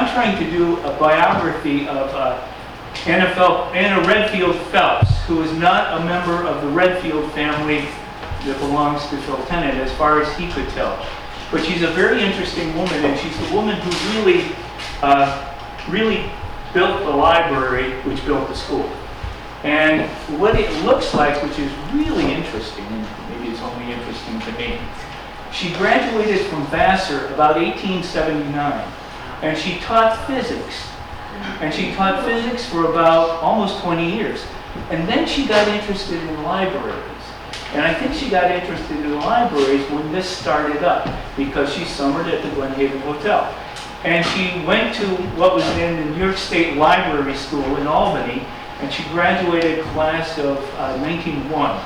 I'm trying to do a biography of Anna Redfield Phelps, who is not a member of the Redfield family that belongs to Phil Tennant, as far as he could tell. But she's a very interesting woman, and she's the woman who really built the library, which built the school. And what it looks like, which is really interesting, and maybe it's only interesting to me, she graduated from Vassar about 1879, and she taught physics. And she taught physics for about almost 20 years. And then she got interested in libraries. And I think she got interested in libraries when this started up, because she summered at the Glen Hotel. And she went to what was then the New York State Library School in Albany, and she graduated class of 1901.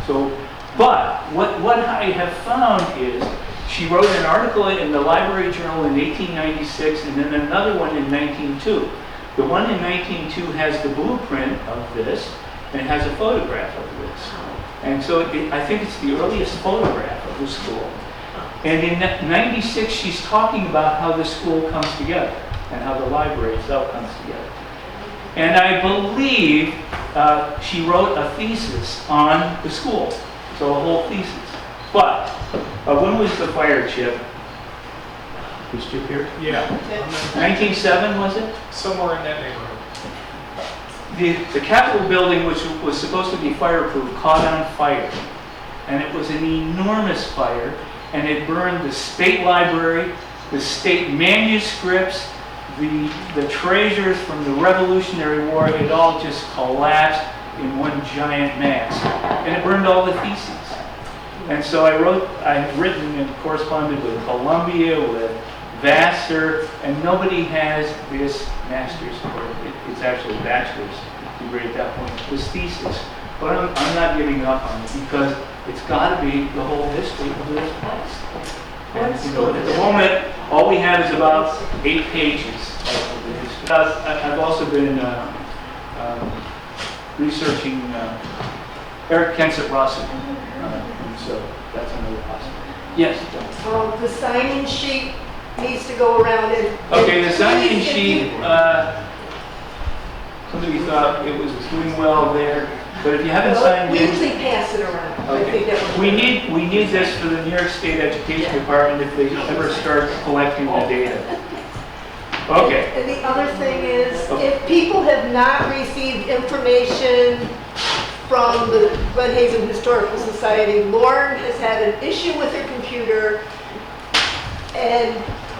So, but what I have found is she wrote an article in the Library Journal in 1896 and then another one in 1902. The one in 1902 has the blueprint of this and has a photograph of this. And so I think it's the earliest photograph of the school. And in 96, she's talking about how the school comes together and how the library itself comes together. And I believe she wrote a thesis on the school, so a whole thesis. But when was the fire, Chip? Was Chip here? Yeah. 1907, was it? Somewhere in that neighborhood. The Capitol building, which was supposed to be fireproof, caught on fire. And it was an enormous fire, and it burned the state library, the state manuscripts, the treasures from the Revolutionary War. It all just collapsed in one giant mass. And it burned all the theses. And so I've written and corresponded with Columbia, with Vassar, and nobody has this master's, or it's actually a bachelor's degree at that point, this thesis. But I'm not giving up on it, because it's got to be the whole history of this place. And, you know, at the moment, all we have is about 8 pages of the history. I've also been researching Eric Kensett Rossiter, so that's another possibility. Yes, John. The sign-in sheet needs to go around and... Okay, the sign-in sheet, somebody thought it was doing well there, but if you haven't signed we in... usually pass it around. Okay. I think that we need this for the New York State Education Department if they ever start collecting the data. Okay. And the other thing is, if people have not received information from the Glen Haven Historical Society, Lauren has had an issue with her computer, and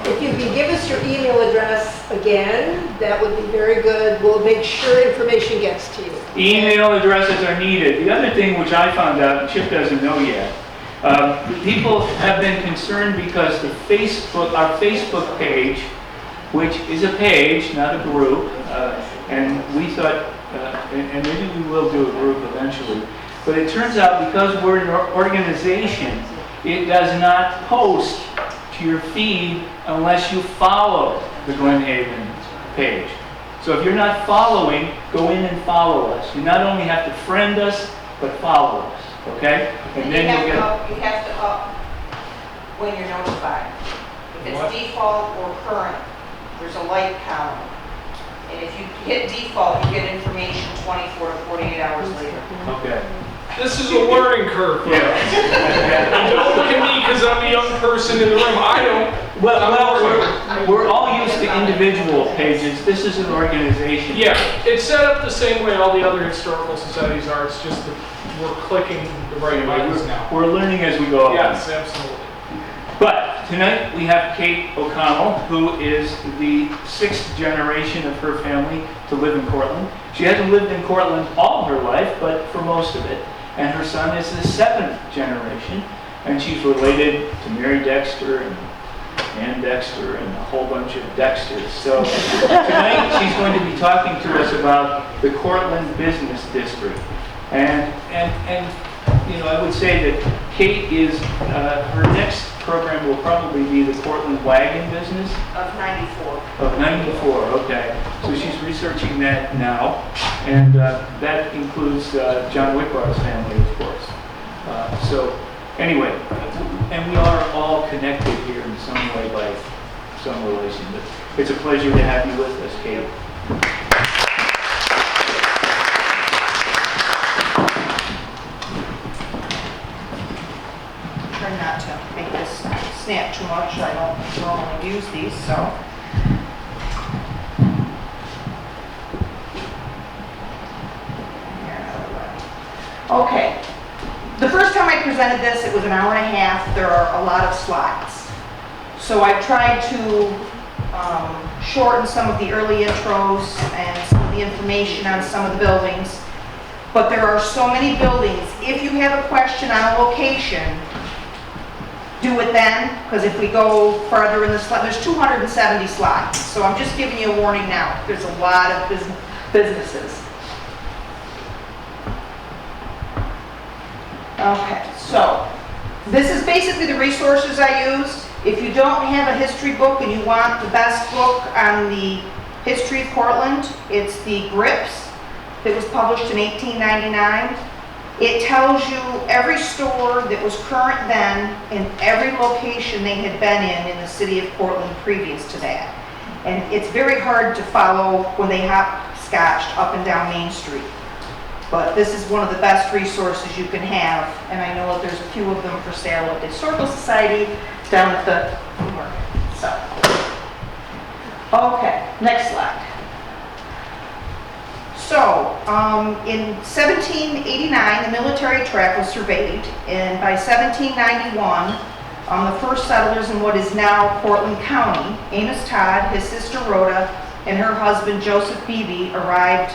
if you can give us your email address again, that would be very good. We'll make sure information gets to you. Email addresses are needed. The other thing which I found out, and Chip doesn't know yet, people have been concerned because our Facebook page, which is a page, not a group, and we thought, and maybe we will do a group eventually, but it turns out because we're an organization, it does not post to your feed unless you follow the Glen Haven page. So if you're not following, go in and follow us. You not only have to friend us, but follow us, okay? And then you have to up when you're notified. If it's default or current, there's a light column. And if you hit default, you get information 24 to 48 hours later. Okay. This is a learning curve for us. Yeah. Don't look at me because I'm a young person in the room. I don't. Well, we're all used to individual pages. This is an organization. Yeah, it's set up the same way all the other historical societies are. It's just that we're clicking the right buttons now. We're learning as we go along. Yes, absolutely. But tonight we have Kate O'Connell, who is the 6th generation of her family to live in Cortland. She hasn't lived in Cortland all her life, but for most of it. And her son is the 7th generation, and she's related to Mary Dexter and Ann Dexter and a whole bunch of Dexters. So tonight she's going to be talking to us about the Cortland Business District. And you know, I would say that Kate is, her next program will probably be the Cortland wagon business. Of 94. Of 94, okay. So she's researching that now, and that includes John Whitbar's family, of course. So anyway, and we are all connected here in some way by some relation. But it's a pleasure to have you with us, Kate. Try not to make this snap too much. I don't normally use these, so. Okay. The first time I presented this, it was an hour and a half. There are a lot of slides. So I tried to shorten some of the early intros and some of the information on some of the buildings. But there are so many buildings. If you have a question on a location, do it then, because if we go farther in the slide, there's 270 slides. So I'm just giving you a warning now. There's a lot of businesses. Okay, so this is basically the resources I used. If you don't have a history book and you want the best book on the history of Cortland, it's the Grips that was published in 1899. It tells you every store that was current then and every location they had been in the city of Cortland previous to that. And it's very hard to follow when they hopscotched up and down Main Street. But this is one of the best resources you can have, and I know that there's a few of them for sale at the Historical Society down at the market. So, okay, next slide. So, in 1789, the military tract was surveyed, and by 1791, the first settlers in what is now Cortland County, Amos Todd, his sister Rhoda, and her husband Joseph Beebe arrived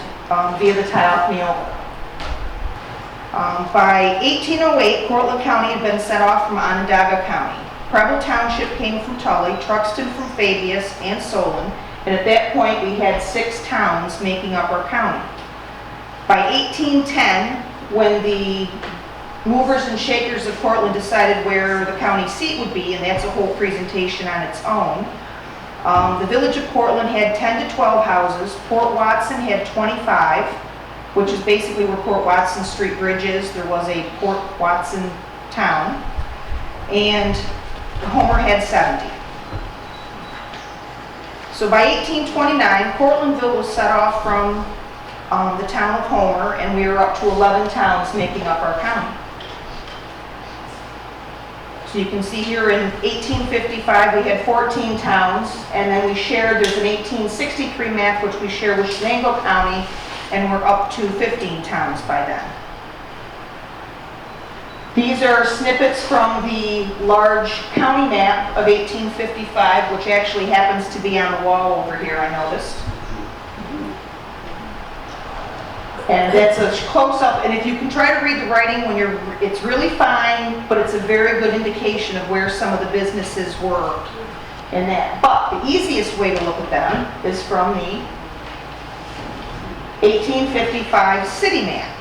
via the Tailor. By 1808, Cortland County had been set off from Onondaga County. Preble Township came from Tully, Truxton from Fabius, and Solon, and at that point we had 6 towns making up our county. By 1810, when the movers and shakers of Cortland decided where the county seat would be, and that's a whole presentation on its own, the village of Cortland had 10 to 12 houses. Port Watson had 25, which is basically where Port Watson Street Bridge is. There was a Port Watson town. And Homer had 70. So by 1829, Cortlandville was set off from the town of Homer, and we were up to 11 towns making up our county. So you can see here in 1855 we had 14 towns, and then we shared, there's an 1863 map which we share with Shenango County, and we're up to 15 towns by then. These are snippets from the large county map of 1855, which actually happens to be on the wall over here, I noticed. And that's a close-up, and if you can try to read the writing when it's really fine, but it's a very good indication of where some of the businesses were in that. But the easiest way to look at them is from the 1855 city map.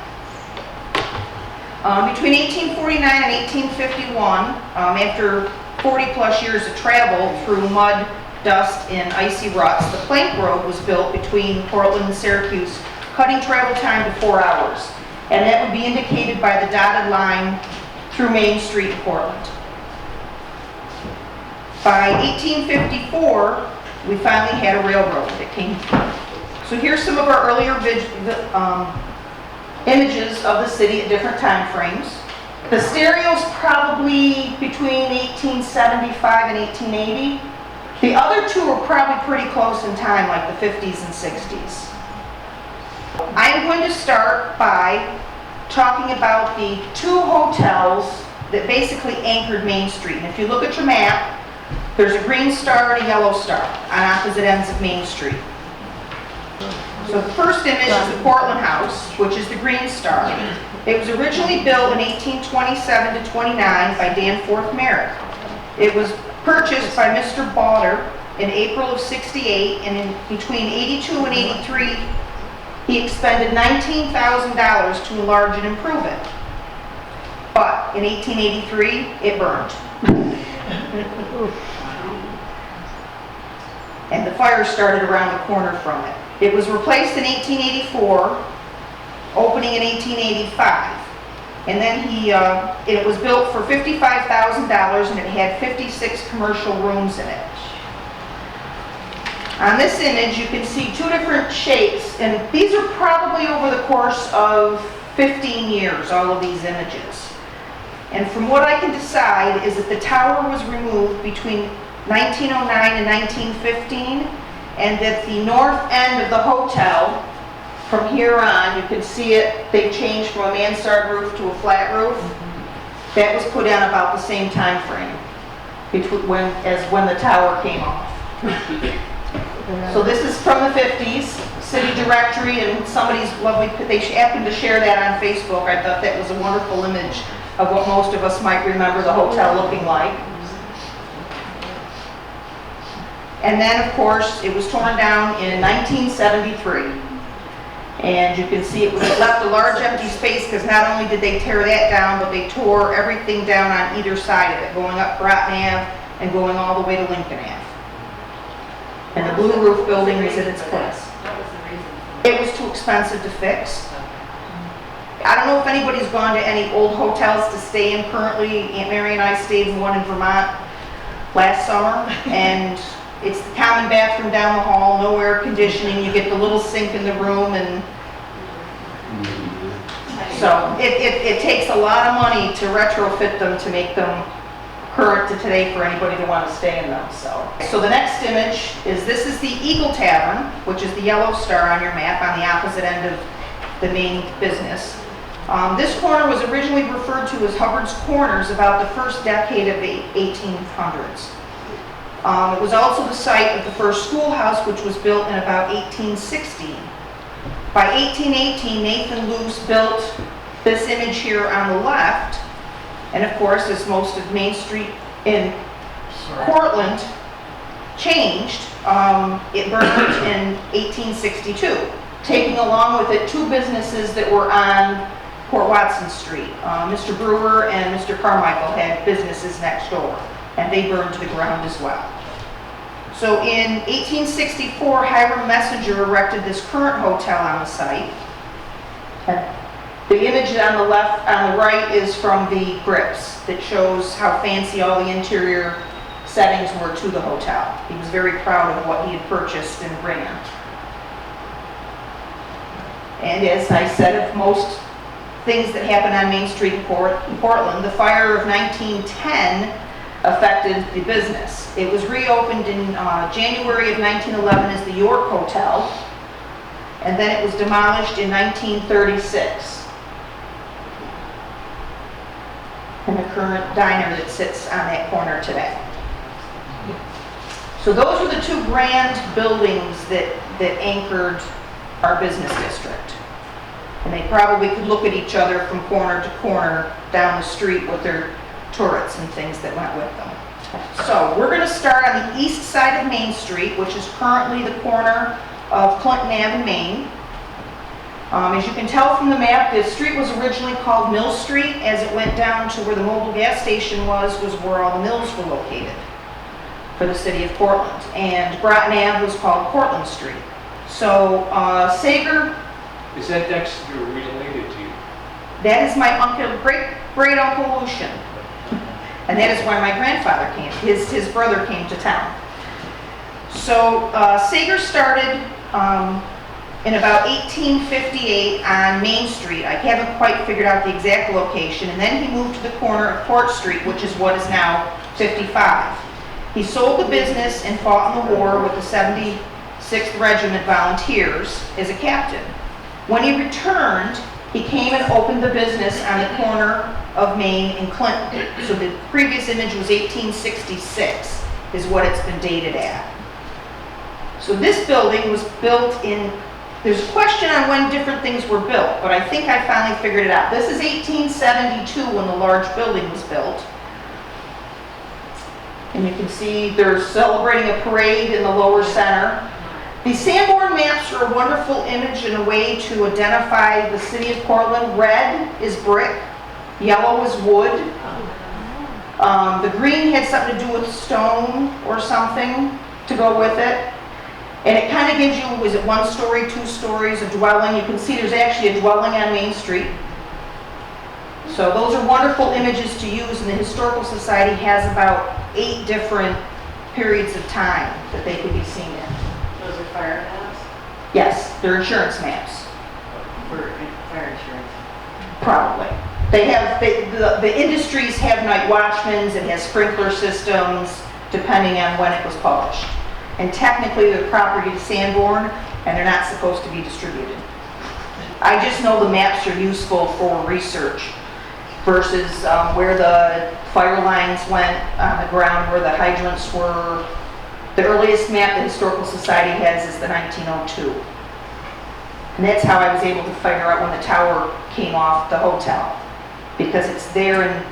Between 1849 and 1851, after 40 plus years of travel through mud, dust, and icy ruts, the plank road was built between Portland and Syracuse, cutting travel time to 4 hours. And that would be indicated by the dotted line through Main Street in Portland. By 1854, we finally had a railroad that came through. So here's some of our earlier images of the city at different time frames. The stereo's probably between 1875 and 1880. The other two are probably pretty close in time, like the 50s and 60s. I'm going to start by talking about the 2 hotels that basically anchored Main Street. And if you look at your map, there's a green star and a yellow star on opposite ends of Main Street. So the first image is the Cortland House, which is the green star. It was originally built in 1827 to 29 by Danforth Merrick. It was purchased by Mr. Bauder in April of 68, and in between 82 and 83, he expended $19,000 to enlarge and improve it. But in 1883, it burned. And the fire started around the corner from it. It was replaced in 1884, opening in 1885. And then it was built for $55,000, and it had 56 commercial rooms in it. On this image, you can see two different shapes, and these are probably over the course of 15 years, all of these images. And from what I can decide is that the tower was removed between 1909 and 1915, and that the north end of the hotel, from here on, you can see it, they've changed from a mansard roof to a flat roof. That was put on about the same time frame as when the tower came off. So this is from the 50s, city directory, and somebody's lovely, they happened to share that on Facebook. I thought that was a wonderful image of what most of us might remember the hotel looking like. And then, of course, it was torn down in 1973. And you can see it left a large empty space because not only did they tear that down, but they tore everything down on either side of it, going up Groton Ave and going all the way to Lincoln Ave. And the blue roof building was in its place. What was the reason? It was too expensive to fix. I don't know if anybody's gone to any old hotels to stay in currently. Aunt Mary and I stayed in one in Vermont last summer, and it's the common bathroom down the hall, no air conditioning. You get the little sink in the room, and so it takes a lot of money to retrofit them to make them current to today for anybody to want to stay in them. So the next image is, this is the Eagle Tavern, which is the yellow star on your map on the opposite end of the main business. This corner was originally referred to as Hubbard's Corners about the first decade of the 1800s. It was also the site of the first schoolhouse, which was built in about 1816. By 1818, Nathan Luce built this image here on the left, and of course, as most of Main Street in Cortland changed, it burned in 1862, taking along with it two businesses that were on Port Watson Street. Mr. Brewer and Mr. Carmichael had businesses next door, and they burned to the ground as well. So in 1864, Hiram Messenger erected this current hotel on the site. And the image on the left, on the right, is from the grips that shows how fancy all the interior settings were to the hotel. He was very proud of what he had purchased and ran. And as I said, of most things that happen on Main Street in Portland, the fire of 1910 affected the business. It was reopened in January of 1911 as the York Hotel, and then it was demolished in 1936. And the current diner that sits on that corner today. So those were the two grand buildings that anchored our business district. And they probably could look at each other from corner to corner down the street with their turrets and things that went with them. So we're going to start on the east side of Main Street, which is currently the corner of Clinton Ave and Main. As you can tell from the map, this street was originally called Mill Street. As it went down to where the mobile gas station was where all the mills were located for the city of Cortland. And Groton Ave was called Cortland Street. So Sager, Is that Dexter related to you? that is my uncle, great Uncle Lucian. And that is why my grandfather came, his brother came to town. So Sager started in about 1858 on Main Street. I haven't quite figured out the exact location. And then he moved to the corner of Court Street, which is what is now 55. He sold the business and fought in the war with the 76th Regiment Volunteers as a captain. When he returned, he came and opened the business on the corner of Main and Clinton. So the previous image was 1866, is what it's been dated at. So this building was built in, there's a question on when different things were built, but I think I finally figured it out. This is 1872 when the large building was built. And you can see they're celebrating a parade in the lower center. The Sanborn maps are a wonderful image and a way to identify the city of Cortland. Red is brick, yellow is wood. The green had something to do with stone or something to go with it. And it kind of gives you, was it 1 story, 2 stories, a dwelling? You can see there's actually a dwelling on Main Street. So those are wonderful images to use, and the Historical Society has about 8 different periods of time that they could be seen in. They're insurance maps. For fire insurance. Probably. They have, the industries have night watchmen, it has sprinkler systems, depending on when it was published. And technically, they're property to Sanborn, and they're not supposed to be distributed. I just know the maps are useful for research versus where the fire lines went on the ground, where the hydrants were. The earliest map the Historical Society has is the 1902. And that's how I was able to figure out when the tower came off the hotel, because it's there in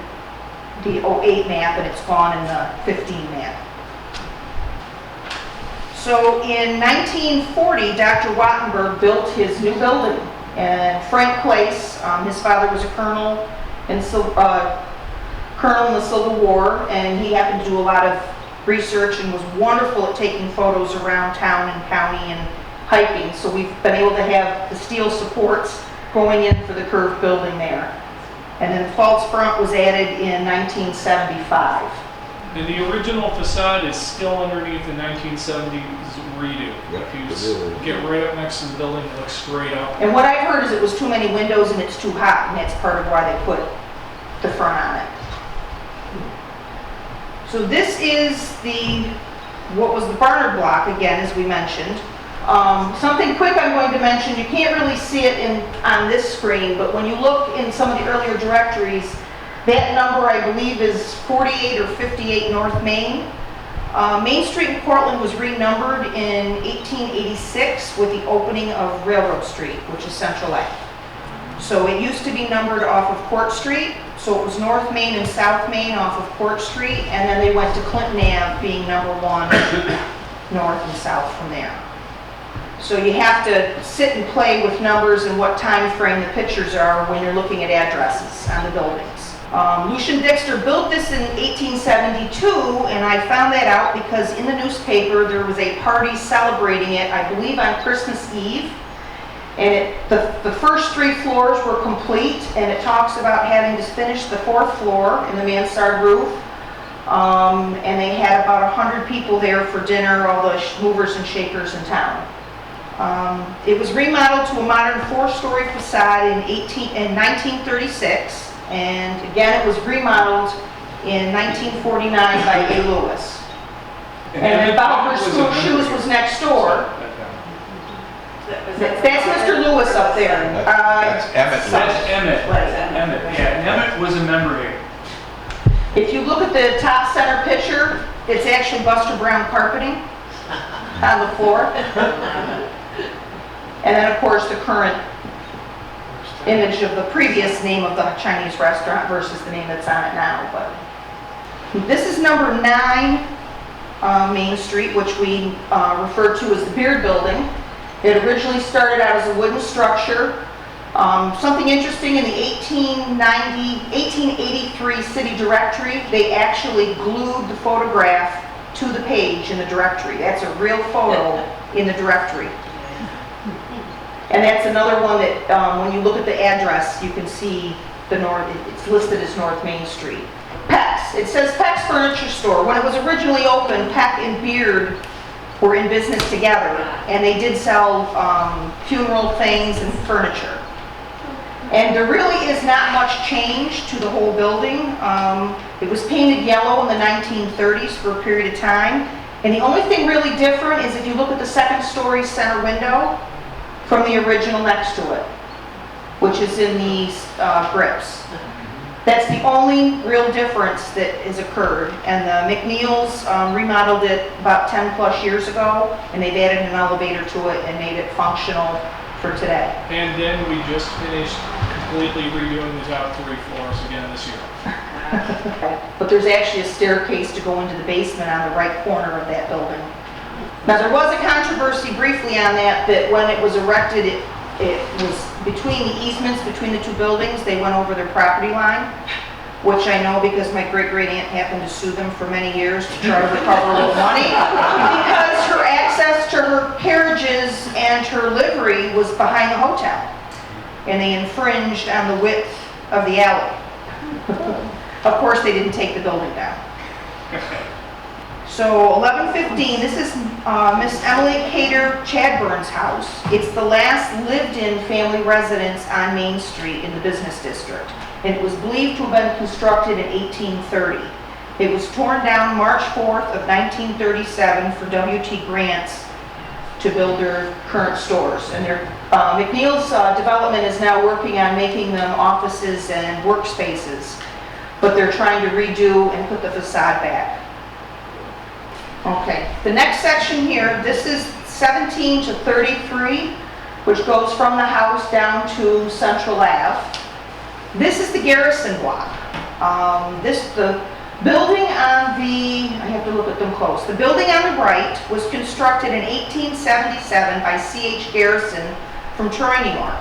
the 08 map and it's gone in the 15 map. So in 1940, Dr. Wattenberg built his new building, and Frank Place, his father was a colonel in the Civil War, and he happened to do a lot of research and was wonderful at taking photos around town and county and hiking. So we've been able to have the steel supports going in for the curved building there. And then the false front was added in 1975. And the original facade is still underneath the 1970s redo. Yep, If you it is. get right up next to the building, it looks straight up. And what I've heard is it was too many windows and it's too hot, and that's part of why they put the front on it. So this is what was the Barnard block, again, as we mentioned. Something quick I'm going to mention, you can't really see it on this screen, but when you look in some of the earlier directories, that number I believe is 48 or 58 North Main. Main Street in Cortland was renumbered in 1886 with the opening of Railroad Street, which is Central Ave. So it used to be numbered off of Court Street, so it was North Main and South Main off of Court Street, and then they went to Clinton Ave being number 1 north and south from there. So you have to sit and play with numbers and what time frame the pictures are when you're looking at addresses on the buildings. Lucian Dexter built this in 1872, and I found that out because in the newspaper there was a party celebrating it, I believe on Christmas Eve. And the first 3 floors were complete, and it talks about having to finish the 4th floor in the mansard roof. And they had about 100 people there for dinner, all the movers and shakers in town. It was remodeled to a modern 4-story facade in 1936. And again, it was remodeled in 1949 by A. Lewis. And then Bowker School Shoes was next door. That's Mr. Lewis up there. That's Emmett. That's Emmett. Emmett, yeah, and Emmett was a member here. If you look at the top center picture, it's actually Buster Brown carpeting on the floor. And then, of course, the current image of the previous name of the Chinese restaurant versus the name that's on it now. But this is number 9 Main Street, which we refer to as the Beard Building. It originally started out as a wooden structure. Something interesting, in the 1883 city directory, they actually glued the photograph to the page in the directory. That's a real photo in the directory. And that's another one that, when you look at the address, you can see it's listed as North Main Street. Peck's. It says Peck's Furniture Store. When it was originally opened, Peck and Beard were in business together, and they did sell funeral things and furniture. And there really is not much change to the whole building. It was painted yellow in the 1930s for a period of time. And the only thing really different is if you look at the 2nd story center window from the original next to it, which is in these grips. That's the only real difference that has occurred. And the McNeils remodeled it about 10 plus years ago, and they've added an elevator to it and made it functional for today. And then we just finished completely redoing the top 3 floors again this year. But there's actually a staircase to go into the basement on the right corner of that building. Now, there was a controversy briefly on that when it was erected, it was between the easements between the 2 buildings. They went over their property line, which I know because my great-great-aunt happened to sue them for many years to try to recover a little money, because her access to her carriages and her livery was behind the hotel, and they infringed on the width of the alley. Of course, they didn't take the building down. So 1115, this is Miss Emily Cater Chadburn's house. It's the last lived-in family residence on Main Street in the business district. And it was believed to have been constructed in 1830. It was torn down March 4th of 1937 for W.T. grants to build their current stores. And their McNeil's development is now working on making them offices and workspaces, but they're trying to redo and put the facade back. Okay, the next section here, this is 17 to 33, which goes from the house down to Central Ave. This is the Garrison Block. The building on the, I have to look at them close. The building on the right was constructed in 1877 by C.H. Garrison from Troy, New York.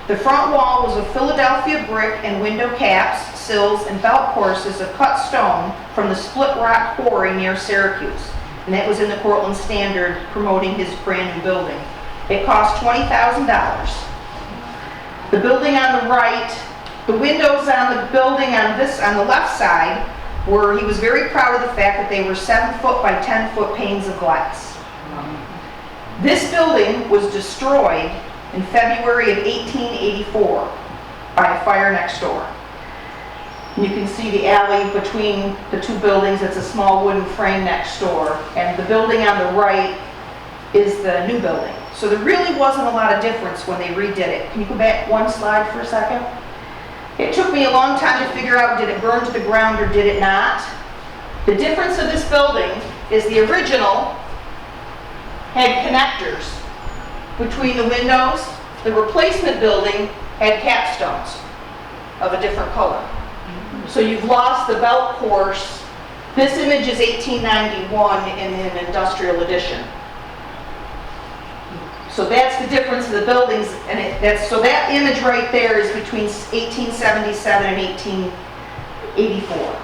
The front wall was of Philadelphia brick and window caps, sills, and belt courses of cut stone from the Split Rock Quarry near Syracuse. And that was in the Cortland Standard promoting his brand new building. It cost $20,000. The building on the right, the windows on the building on the left side were, he was very proud of the fact that they were 7-foot by 10-foot panes of glass. This building was destroyed in February of 1884 by a fire next door. You can see the alley between the two buildings. It's a small wooden frame next door. And the building on the right is the new building. So there really wasn't a lot of difference when they redid it. Can you go back one slide for a second? It took me a long time to figure out, did it burn to the ground or did it not? The difference of this building is the original had connectors between the windows. The replacement building had capstones of a different color. So you've lost the belt course. This image is 1891 in an industrial edition. So that's the difference of the buildings, and so that image right there is between 1877 and 1884.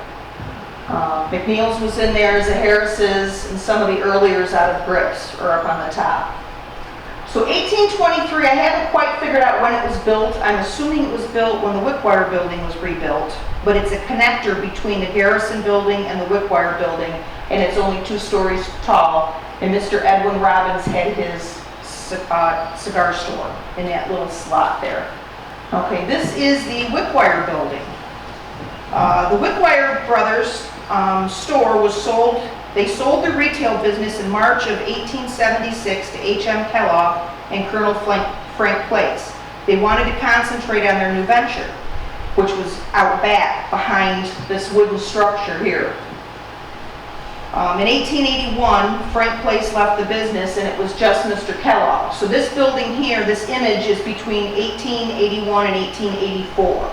McNeil's was in there, as a Harris's, and some of the earliers out of Grips are up on the top. So 1823, I haven't quite figured out when it was built. I'm assuming it was built when the Wickwire building was rebuilt, but it's a connector between the Garrison building and the Wickwire building, and it's only 2 stories tall. And Mr. Edwin Robbins had his cigar store in that little slot there. Okay, this is the Wickwire building. The Wickwire Brothers store was sold. They sold their retail business in March of 1876 to H.M. Kellogg and Colonel Frank Place. They wanted to concentrate on their new venture, which was out back behind this wooden structure here. In 1881, Frank Place left the business and it was just Mr. Kellogg. So this building here, this image is between 1881 and 1884.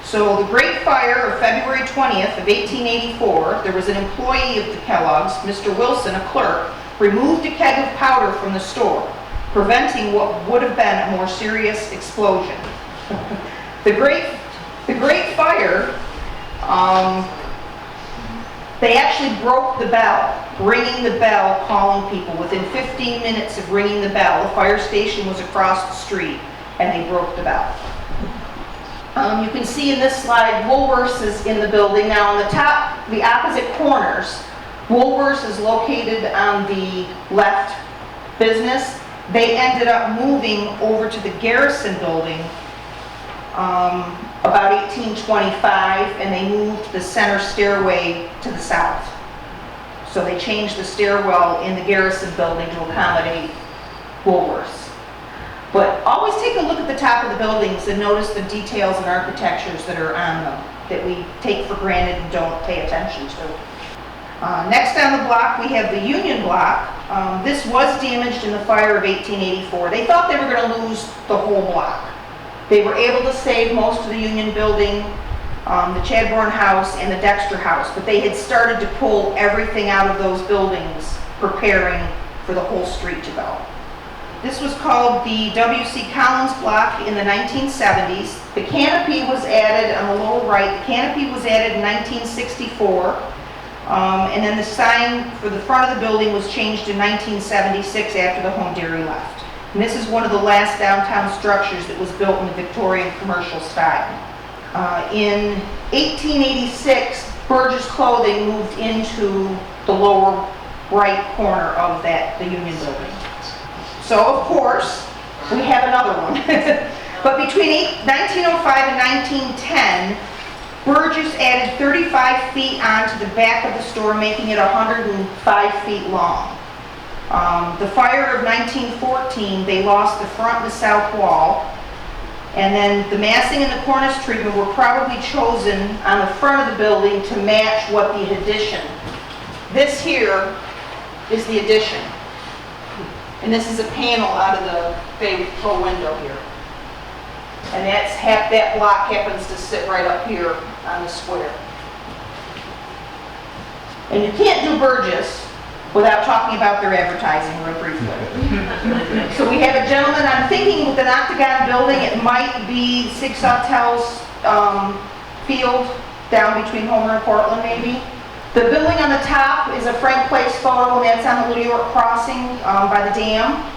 So the Great Fire of February 20th of 1884, there was an employee of the Kellogg's, Mr. Wilson, a clerk, removed a keg of powder from the store, preventing what would have been a more serious explosion. The Great Fire, they actually broke the bell, ringing the bell, calling people. Within 15 minutes of ringing the bell, the fire station was across the street, and they broke the bell. You can see in this slide, Woolworths is in the building. Now on the top, the opposite corners, Woolworths is located on the left business. They ended up moving over to the Garrison building about 1825, and they moved the center stairway to the south. So they changed the stairwell in the Garrison building to accommodate Woolworths. But always take a look at the top of the buildings and notice the details and architectures that are on them that we take for granted and don't pay attention to. Next on the block, we have the Union Block. This was damaged in the fire of 1884. They thought they were going to lose the whole block. They were able to save most of the Union building, the Chadbourne House, and the Dexter House, but they had started to pull everything out of those buildings, preparing for the whole street to go. This was called the W.C. Collins Block in the 1970s. The canopy was added on the lower right. The canopy was added in 1964. And then the sign for the front of the building was changed in 1976 after the Home Dairy left. And this is one of the last downtown structures that was built in the Victorian commercial style. In 1886, Burgess Clothing moved into the lower right corner of the Union Building. So, of course, we have another one. But between 1905 and 1910, Burgess added 35 feet onto the back of the store, making it 105 feet long. The fire of 1914, they lost the front and the south wall. And then the massing and the cornice treatment were probably chosen on the front of the building to match what the addition. This here is the addition. And this is a panel out of the bay window here. And that block happens to sit right up here on the square. And you can't do Burgess without talking about their advertising real briefly. So we have a gentleman, I'm thinking with an octagon building, it might be Sig Sauter's field down between Homer and Cortland maybe. The building on the top is a Frank Place photo, and that's on the Little York Crossing by the dam.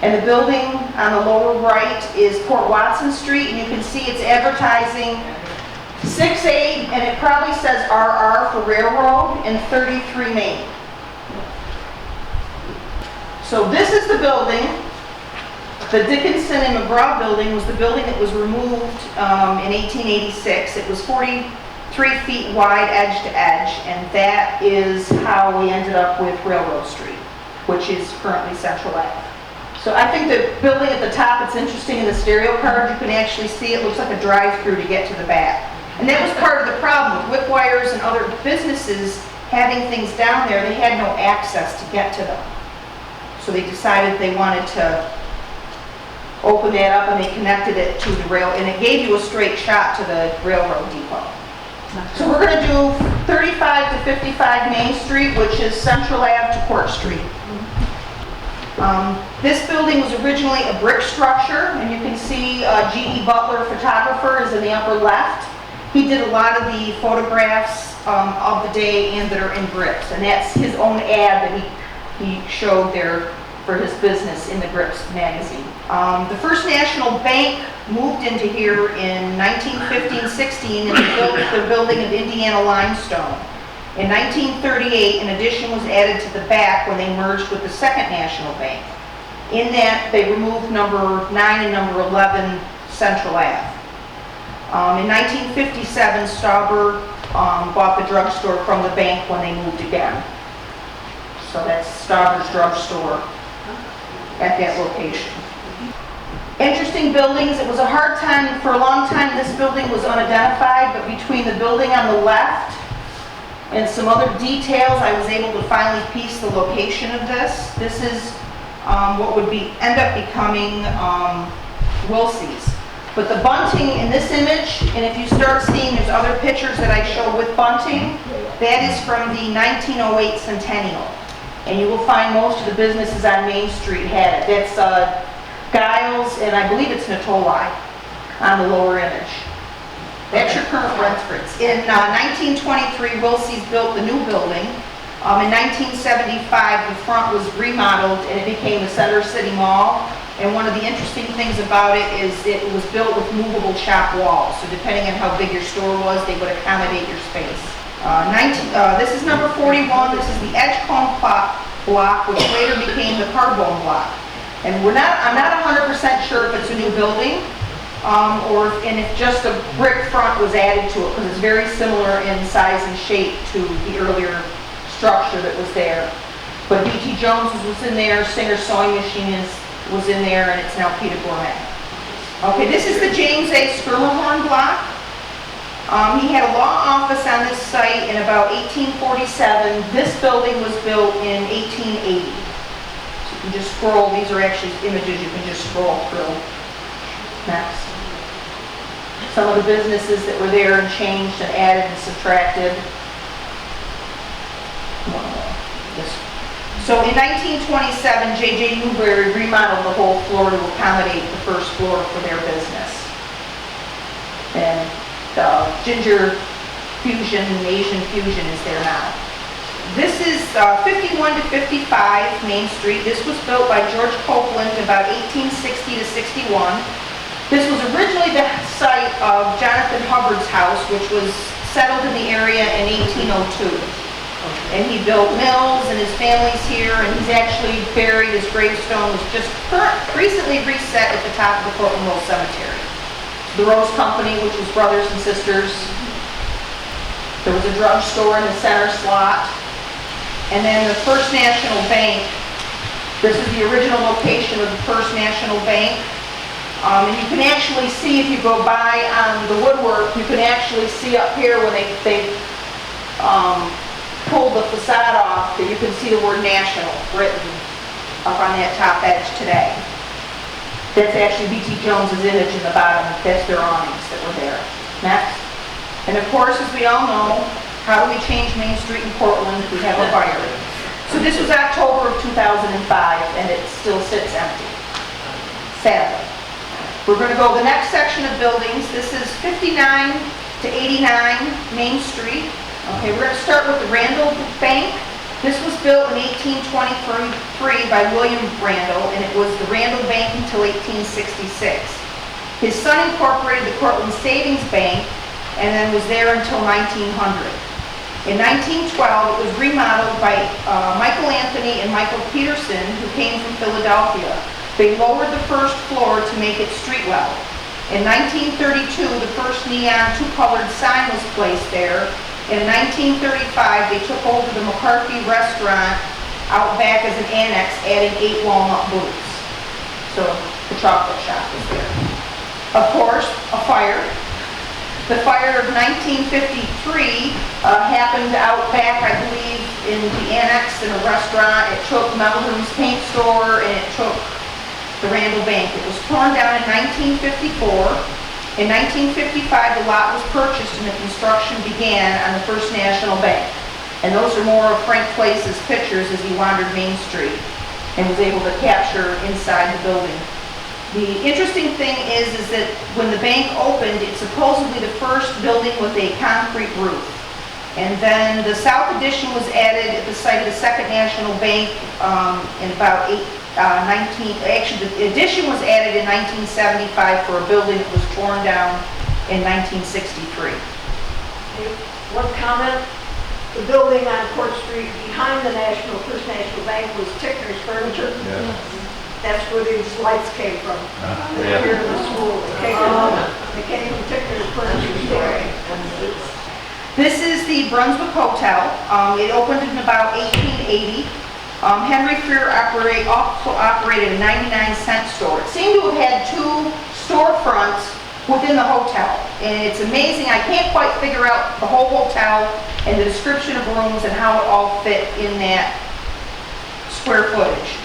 And the building on the lower right is Port Watson Street, and you can see it's advertising 6A, and it probably says RR for Railroad, and 33 Main. So this is the building. The Dickinson and McGraw building was the building that was removed in 1886. It was 43 feet wide, edge to edge, and that is how we ended up with Railroad Street, which is currently Central Ave. So I think the building at the top, it's interesting in the stereo card, you can actually see it looks like a drive-through to get to the back. And that was part of the problem with Whipwires and other businesses having things down there. They had no access to get to them. So they decided they wanted to open that up, and they connected it to the rail, and it gave you a straight shot to the railroad depot. So we're going to do 35 to 55 Main Street, which is Central Ave to Court Street. This building was originally a brick structure, and you can see G.E. Butler, photographer, is in the upper left. He did a lot of the photographs of the day and that are in bricks, and that's his own ad that he showed there for his business in the Grips magazine. The First National Bank moved into here in 1915-16 and built the building of Indiana limestone. In 1938, an addition was added to the back when they merged with the Second National Bank. In that, they removed number 9 and number 11 Central Ave. In 1957, Stauber bought the drugstore from the bank when they moved again. So that's Stauber's drugstore at that location. Interesting buildings. It was a hard time, for a long time this building was unidentified, but between the building on the left and some other details, I was able to finally piece the location of this. This is what would end up becoming Wilsey's. But the bunting in this image, and if you start seeing, there's other pictures that I show with bunting, that is from the 1908 centennial. And you will find most of the businesses on Main Street had it. That's Giles, and I believe it's Natoli on the lower image. That's your current Renfrews. In 1923, Wilsey's built the new building. In 1975, the front was remodeled and it became a Center City Mall. And one of the interesting things about it is it was built with movable shop walls. So depending on how big your store was, they would accommodate your space. This is number 41. This is the Edgecombe block, which later became the Carbone block. And I'm not 100% sure if it's a new building, and if just a brick front was added to it, because it's very similar in size and shape to the earlier structure that was there. But B.T. Jones was in there, Singer Sewing Machine was in there, and it's now Peter Gourmet. Okay, this is the James A. Schermerhorn block. He had a law office on this site in about 1847. This building was built in 1880. So you can just scroll, these are actually images you can just scroll through. Next. Some of the businesses that were there and changed and added and subtracted. One more. So in 1927, J.J. Newberry remodeled the whole floor to accommodate the first floor for their business. And Ginger Fusion and Asian Fusion is there now. This is 51 to 55 Main Street. This was built by George Copeland about 1860 to 61. This was originally the site of Jonathan Hubbard's house, which was settled in the area in 1802. And he built mills, and his family's here, and he's actually buried, his gravestone was just recently reset at the top of the Cortland Road Cemetery. The Rose Company, which was brothers and sisters. There was a drugstore in the center slot. And then the First National Bank. This is the original location of the First National Bank. And you can actually see, if you go by on the woodwork, you can actually see up here when they pulled the facade off, that you can see the word national written up on that top edge today. That's actually B.T. Jones's image in the bottom. That's their awnings that were there. Next. And of course, as we all know, how do we change Main Street in Portland? We have a fire. So this was October of 2005, and it still sits empty, sadly. We're going to go the next section of buildings. This is 59 to 89 Main Street. Okay, we're going to start with the Randle Bank. This was built in 1823 by William Randle, and it was the Randle Bank until 1866. His son incorporated the Cortland Savings Bank, and then was there until 1900. In 1912, it was remodeled by Michael Anthony and Michael Peterson, who came from Philadelphia. They lowered the first floor to make it street level. In 1932, the first neon two-colored sign was placed there. In 1935, they took over the McCarthy restaurant out back as an annex, adding 8 walnut booths. So the chocolate shop was there. Of course, a fire. The fire of 1953 happened out back, I believe, in the annex in a restaurant. It took Melvin's paint store, and it took the Randle Bank. It was torn down in 1954. In 1955, the lot was purchased and the construction began on the First National Bank. And those are more of Frank Place's pictures as he wandered Main Street and was able to capture inside the building. The interesting thing is that when the bank opened, it's supposedly the first building with a concrete roof. And then the south addition was added at the site of the Second National Bank in about actually the addition was added in 1975 for a building that was torn down in 1963. One comment, the building on Court Street behind the First National Bank was Tickner's Furniture. Yeah. That's where these lights came from. Yeah. Here to the school. They came from Tickner's Furniture store. This is the Brunswick Hotel. It opened in about 1880. Henry Freer also operated a 99-cent store. It seemed to have had 2 storefronts within the hotel. And it's amazing. I can't quite figure out the whole hotel and the description of rooms and how it all fit in that square footage.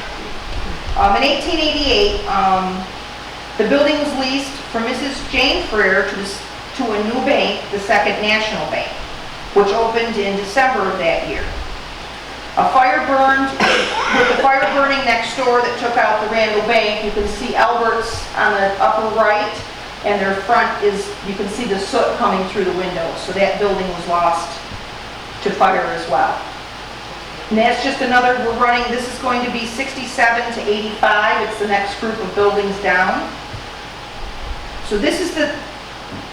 In 1888, the building was leased from Mrs. Jane Freer to a new bank, the Second National Bank, which opened in December of that year. A fire burned, with the fire burning next door that took out the Randle Bank. You can see Albert's on the upper right, and their front is, you can see the soot coming through the windows. So that building was lost to fire as well. And that's just another, we're running, this is going to be 67 to 85. It's the next group of buildings down. So this is the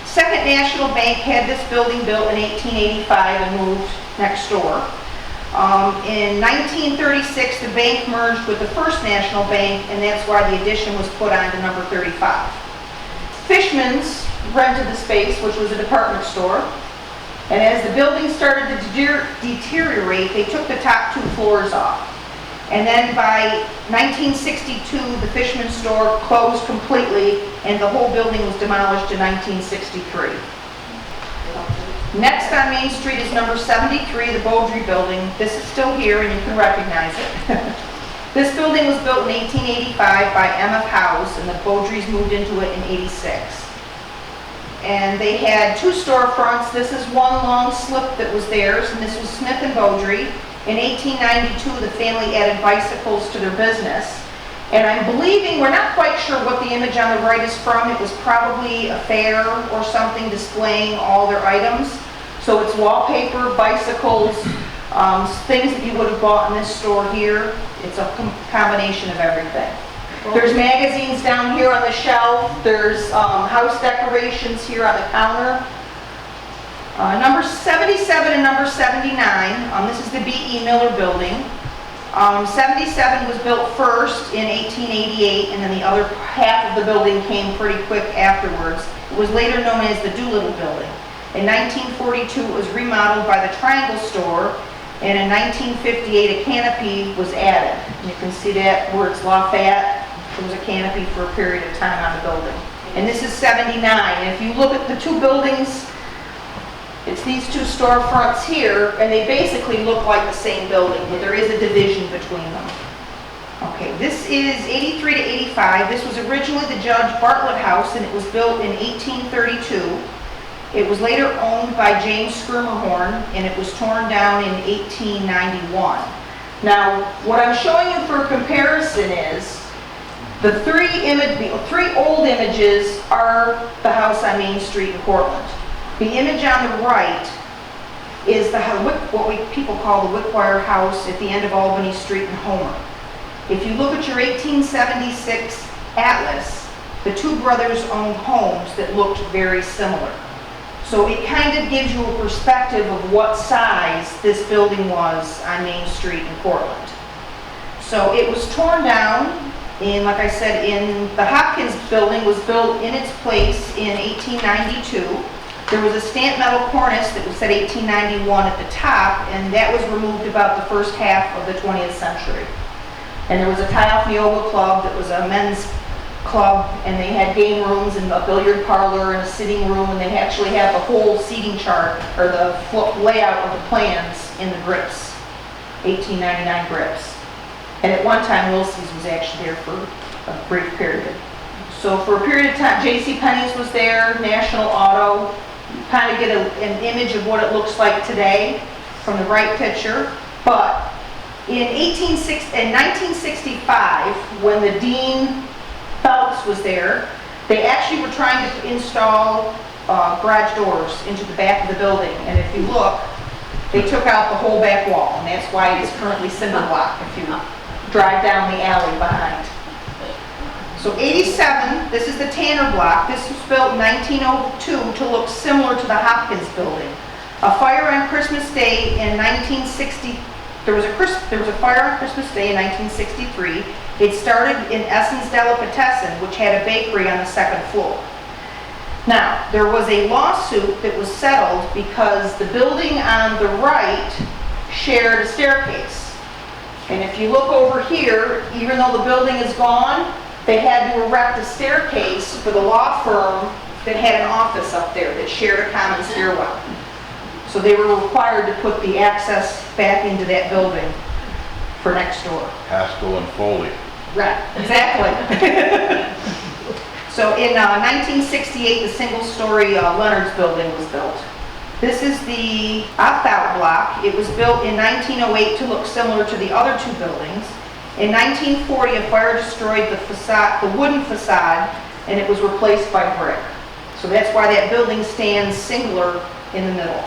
Second National Bank had this building built in 1885 and moved next door. In 1936, the bank merged with the First National Bank, and that's why the addition was put on to number 35. Fishman's rented the space, which was a department store. And as the building started to deteriorate, they took the top 2 floors off. And then by 1962, the Fishman store closed completely, and the whole building was demolished in 1963. Next on Main Street is number 73, the Beaudry Building. This is still here, and you can recognize it. This building was built in 1885 by M.F. House, and the Beaudrys moved into it in 86. And they had 2 storefronts. This is one long slip that was theirs, and this was Smith and Beaudry. In 1892, the family added bicycles to their business. And I'm believing, we're not quite sure what the image on the right is from. It was probably a fair or something displaying all their items. So it's wallpaper, bicycles, things that you would have bought in this store here. It's a combination of everything. There's magazines down here on the shelf. There's house decorations here on the counter. Number 77 and number 79, this is the B.E. Miller Building. 77 was built first in 1888, and then the other half of the building came pretty quick afterwards. It was later known as the Doolittle Building. In 1942, it was remodeled by the Triangle Store, and in 1958, a canopy was added. And you can see that where it's Lafayette, there was a canopy for a period of time on the building. And this is 79. And if you look at the two buildings, it's these two storefronts here, and they basically look like the same building, but there is a division between them. Okay, this is 83 to 85. This was originally the Judge Bartlett House, and it was built in 1832. It was later owned by James Schermerhorn, and it was torn down in 1891. Now, what I'm showing you for comparison is the three old images are the house on Main Street in Cortland. The image on the right is what people call the Wickwire House at the end of Albany Street in Homer. If you look at your 1876 atlas, the two brothers owned homes that looked very similar. So it kind of gives you a perspective of what size this building was on Main Street in Cortland. So it was torn down, and like I said, the Hopkins building was built in its place in 1892. There was a stamped metal cornice that was said 1891 at the top, and that was removed about the first half of the 20th century. And there was a tie-off yoga club that was a men's club, and they had game rooms and a billiard parlor and a sitting room, and they actually have the whole seating chart or the layout of the plans in the grips, 1899 grips. And at one time, Wilsey's was actually there for a brief period. So for a period of time, J.C. Penney's was there, National Auto. You kind of get an image of what it looks like today from the right picture. But in 1965, when the Dean Phelps was there, they actually were trying to install garage doors into the back of the building. And if you look, they took out the whole back wall, and that's why it's currently cinder block if you drive down the alley behind. So 87, this is the Tanner Block. This was built in 1902 to look similar to the Hopkins building. A fire on Christmas Day in 1960, there was a fire on Christmas Day in 1963. It started in Essen's Delicatessen, which had a bakery on the second floor. Now, there was a lawsuit that was settled because the building on the right shared a staircase. And if you look over here, even though the building is gone, they had to erect a staircase for the law firm that had an office up there that shared a common stairwell. So they were required to put the access back into that building for next door. Haskell and Foley. Right, exactly. So in 1968, the single-story Leonard's building was built. This is the opt-out block. It was built in 1908 to look similar to the other two buildings. In 1940, a fire destroyed the facade, the wooden facade, and it was replaced by brick. So that's why that building stands singular in the middle.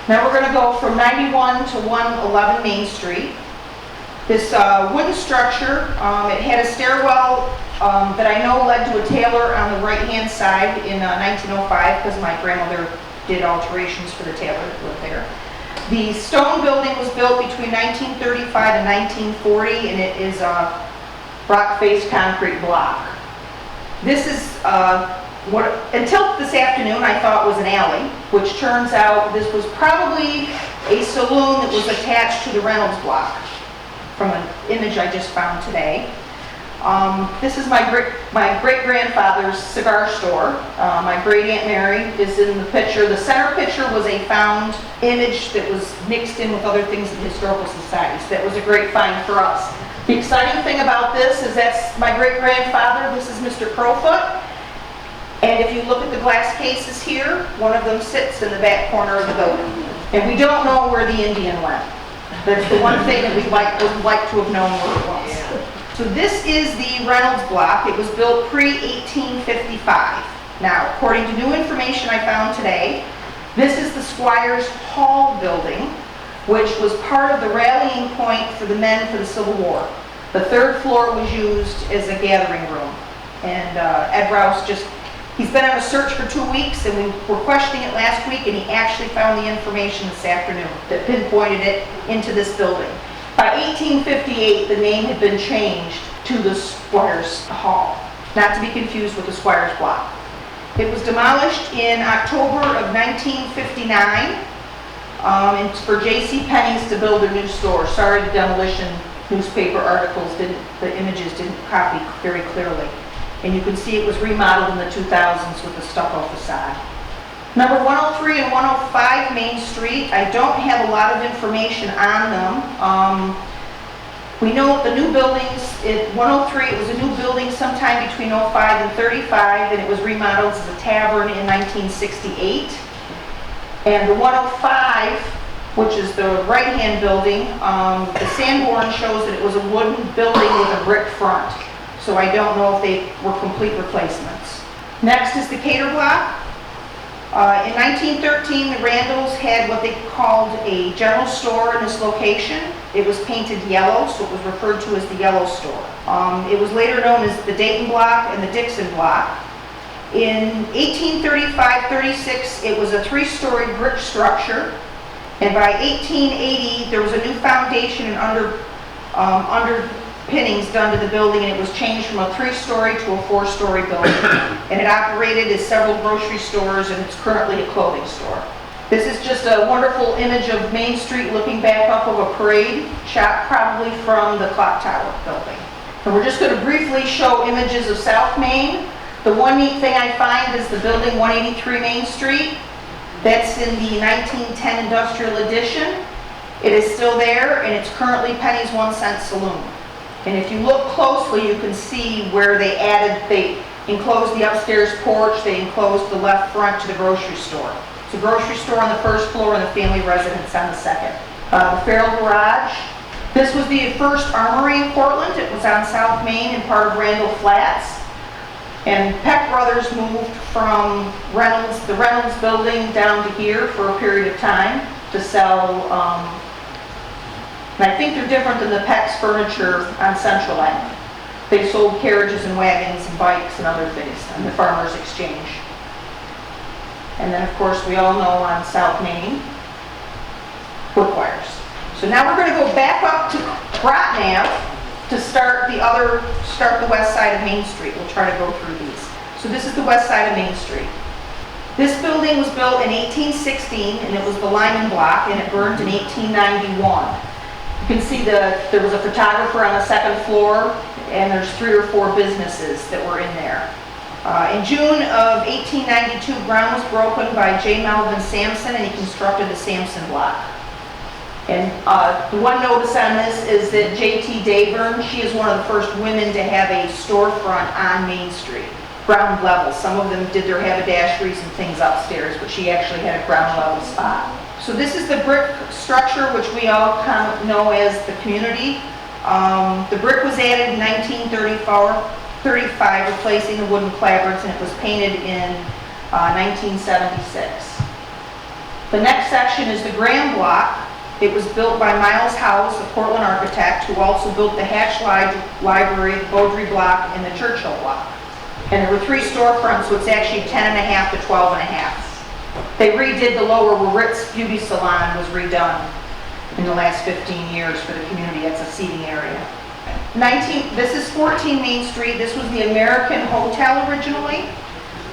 Now we're going to go from 91 to 111 Main Street. This wooden structure, it had a stairwell that I know led to a tailor on the right-hand side in 1905 because my grandmother did alterations for the tailor that lived there. The stone building was built between 1935 and 1940, and it is a rock-faced concrete block. This is what, until this afternoon, I thought was an alley, which turns out this was probably a saloon that was attached to the Reynolds block from an image I just found today. This is my great-grandfather's cigar store. My great-aunt Mary is in the picture. The center picture was a found image that was mixed in with other things in the Historical Society. So that was a great find for us. The exciting thing about this is that's my great-grandfather. This is Mr. Crowfoot. And if you look at the glass cases here, one of them sits in the back corner of the building. And we don't know where the Indian went. That's the one thing that would like to have known where it was. So this is the Reynolds block. It was built pre-1855. Now, according to new information I found today, this is the Squires Hall building, which was part of the rallying point for the men for the Civil War. The third floor was used as a gathering room. And Ed Rouse just He's been on a search for 2 weeks, and we were questioning it last week, and he actually found the information this afternoon that pinpointed it into this building. By 1858, the name had been changed to the Squires Hall, not to be confused with the Squires Block. It was demolished in October of 1959, and for J.C. Penney's to build a new store. Sorry, the demolition newspaper articles the images didn't copy very clearly. And you can see it was remodeled in the 2000s with a stucco facade. Number 103 and 105 Main Street, I don't have a lot of information on them. We know the new buildings, 103, it was a new building sometime between 05 and 35, and it was remodeled as a tavern in 1968. And the 105, which is the right-hand building, the Sanborn shows that it was a wooden building with a brick front. So I don't know if they were complete replacements. Next is the Cater Block. In 1913, the Randles had what they called a general store in this location. It was painted yellow, so it was referred to as the Yellow Store. It was later known as the Dayton Block and the Dixon Block. In 1835-36, it was a 3-story brick structure. And by 1880, there was a new foundation and underpinnings done to the building, and it was changed from a 3-story to a 4-story building. And it operated as several grocery stores, and it's currently a clothing store. This is just a wonderful image of Main Street looking back up of a parade, shot probably from the Clock Tower building. And we're just going to briefly show images of South Main. The one neat thing I find is the building 183 Main Street. That's in the 1910 Industrial Edition. It is still there, and it's currently Penny's 1-cent saloon. And if you look closely, you can see where they enclosed the upstairs porch, they enclosed the left front to the grocery store. It's a grocery store on the first floor and the family residence on the second. The Farrell Garage. This was the first armory in Cortland. It was on South Main and part of Randle Flats. And Peck Brothers moved from the Reynolds building down to here for a period of time to sell, and I think they're different than the Peck's furniture on Central Avenue. They sold carriages and wagons and bikes and other things on the Farmers Exchange. And then of course we all know on South Main, Bookwires. So now we're going to go back up to Groton Ave to start the west side of Main Street. We'll try to go through these. So this is the west side of Main Street. This building was built in 1816, and it was the Lyman Block, and it burned in 1891. You can see there was a photographer on the second floor, and there's 3 or 4 businesses that were in there. In June of 1892, ground was broken by J. Melvin Sampson, and he constructed the Sampson Block. And the one notice on this is that J.T. Tavern, she is one of the first women to have a storefront on Main Street, ground level. Some of them did their haberdasheries and things upstairs, but she actually had a ground level spot. So this is the brick structure, which we all kind of know as the community. The brick was added in 1935, replacing the wooden clapboards, and it was painted in 1976. The next section is the Graham Block. It was built by Miles Howes, a Cortland architect, who also built the Hatch Library, the Beaudry Block, and the Churchill Block. And there were 3 storefronts, so it's actually 10.5 to 12.5. They redid the lower where Ritz Beauty Salon was redone in the last 15 years for the community. It's a seating area. This is 14 Main Street. This was the American Hotel originally.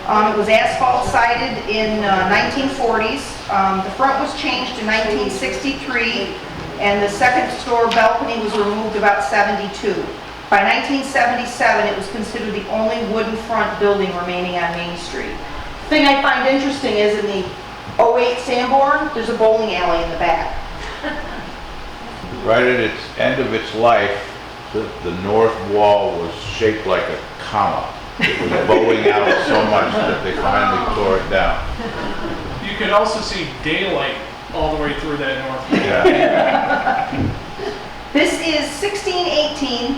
It was asphalt sided in 1940s. The front was changed in 1963, and the second store balcony was removed about 72. By 1977, it was considered the only wooden front building remaining on Main Street. The thing I find interesting is in the 08 Sanborn, there's a bowling alley in the back. Right at its end of its life, the north wall was shaped like a comma. It was bowing out so much that they finally tore it down. You could also see daylight all the way through that north. Yeah. This is 1618.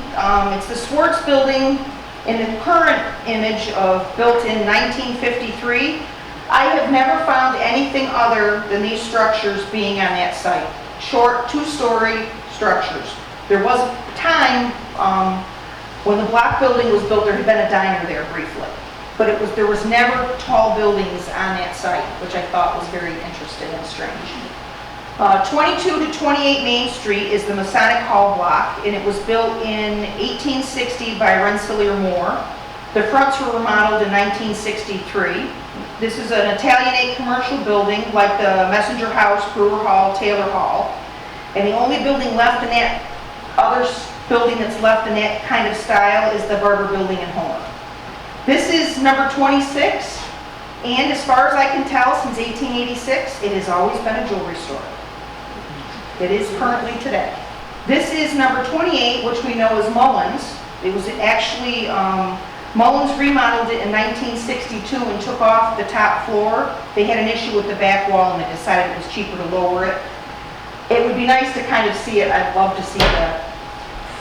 It's the Swartz building in the current image of built in 1953. I have never found anything other than these structures being on that site. Short 2-story structures. There was a time when the block building was built, there had been a diner there briefly. but there was never tall buildings on that site, which I thought was very interesting and strange. 22 to 28 Main Street is the Masonic Hall block, and it was built in 1860 by Rensselaer Moore. The fronts were remodeled in 1963. This is an Italianate commercial building like the Messenger House, Brewer Hall, Taylor Hall. And the only building left in that, building that's left in that kind of style is the Barber Building in Homer. This is number 26, and as far as I can tell, since 1886, it has always been a jewelry store. It is currently today. This is number 28, which we know as Mullins. It was actually, Mullins remodeled it in 1962 and took off the top floor. They had an issue with the back wall and they decided it was cheaper to lower it. It would be nice to kind of see it. I'd love to see the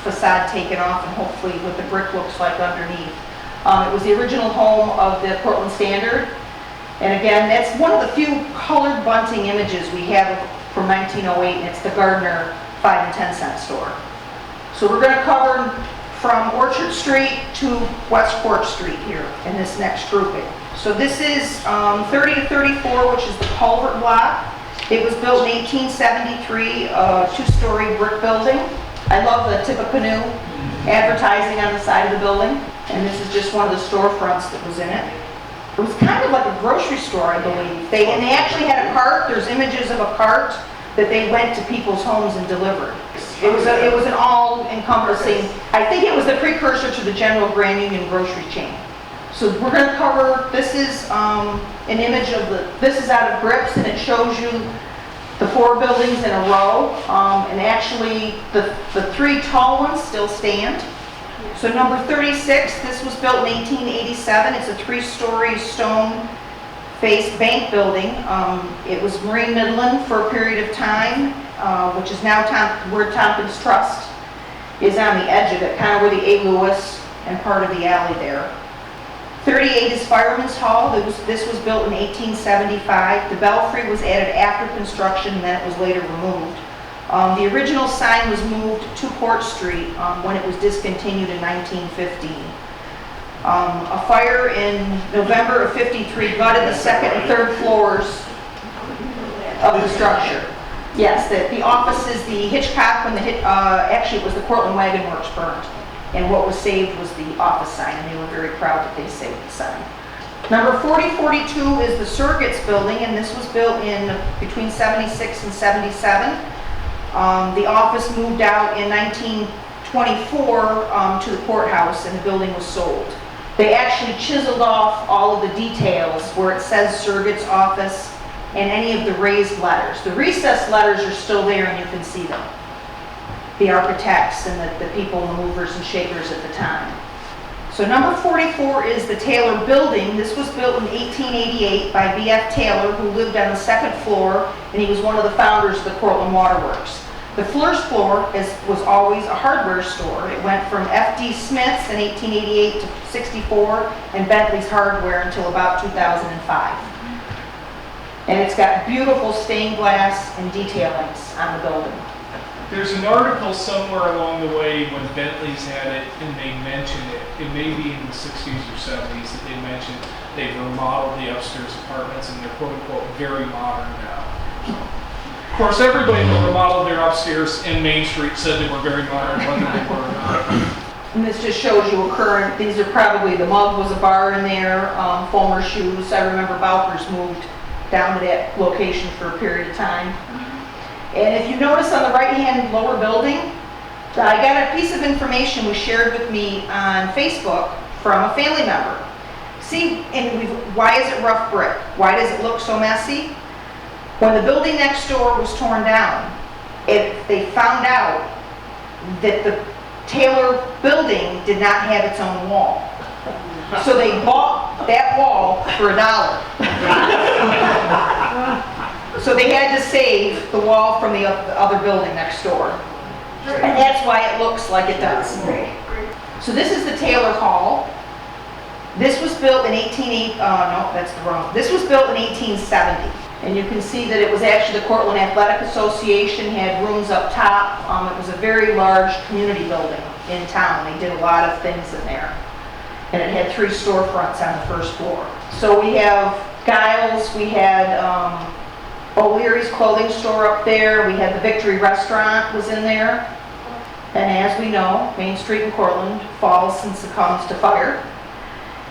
facade taken off and hopefully what the brick looks like underneath. It was the original home of the Cortland Standard. And again, that's one of the few colored bunting images we have from 1908, and it's the Gardner 5 and 10 cent store. So we're going to cover from Orchard Street to West Court Street here in this next grouping. So this is 30 to 34, which is the Culvert Block. It was built in 1873, a two-story brick building. I love the Tippecanoe advertising on the side of the building. And this is just one of the storefronts that was in it. It was kind of like a grocery store, I believe. They actually had a cart. There's images of a cart that they went to people's homes and delivered. It was an all-encompassing, I think it was the precursor to the General Grand Union grocery chain. So we're going to cover, this is an image of this is out of grips, and it shows you the 4 buildings in a row. And actually, the 3 tall ones still stand. So number 36, this was built in 1887. It's a 3-story stone-faced bank building. It was Marine Midland for a period of time, which is now where Tompkins Trust is on the edge of it, kind of where the A. Lewis and part of the alley there. 38 is Fireman's Hall. This was built in 1875. The belfry was added after construction, and then it was later removed. The original sign was moved to Court Street when it was discontinued in 1915. A fire in November of '53 gutted the 2nd and 3rd floors of the structure. Yes, the offices, the Hitchcock, actually it was the Cortland Wagon Works burned. And what was saved was the office sign, and they were very proud that they saved the sign. Number 4042 is the Surrogates Building, and this was built in between 76 and 77. The office moved out in 1924 to the courthouse, and the building was sold. They actually chiseled off all of the details where it says Surrogates Office and any of the raised letters. The recessed letters are still there, and you can see them. The architects and the people, the movers and shakers at the time. So number 44 is the Tailor Building. This was built in 1888 by B.F. Taylor, who lived on the 2nd floor, and he was one of the founders of the Cortland Waterworks. The first floor was always a hardware store. It went from F.D. Smith's in 1888 to 64 and Bentley's Hardware until about 2005. And it's got beautiful stained glass and detailings on the building. There's an article somewhere along the way when Bentley's had it and they mentioned it. It may be in the 60s or 70s that they mentioned they've remodeled the upstairs apartments and they're quote unquote very modern now. Of course, everybody that remodeled their upstairs in Main Street said they were very modern, whether they were or not. And this just shows you a current, these are probably, the Mug was a bar in there, Fulmer Shoes. I remember Bowker's moved down to that location for a period of time. And if you notice on the right-hand lower building, I got a piece of information was shared with me on Facebook from a family member. See, why is it rough brick? Why does it look so messy? When the building next door was torn down, they found out that the Tailor Building did not have its own wall. So they bought that wall for $1. So they had to save the wall from the other building next door. And that's why it looks like it does. So this is the Taylor Hall. This was built in This was built in 1870. And you can see that it was actually the Cortland Athletic Association, had rooms up top. It was a very large community building in town. They did a lot of things in there. and it had 3 storefronts on the first floor. So we have Giles, we had O'Leary's clothing store up there, we had the Victory Restaurant was in there. And as we know, Main Street in Cortland falls and succumbs to fire.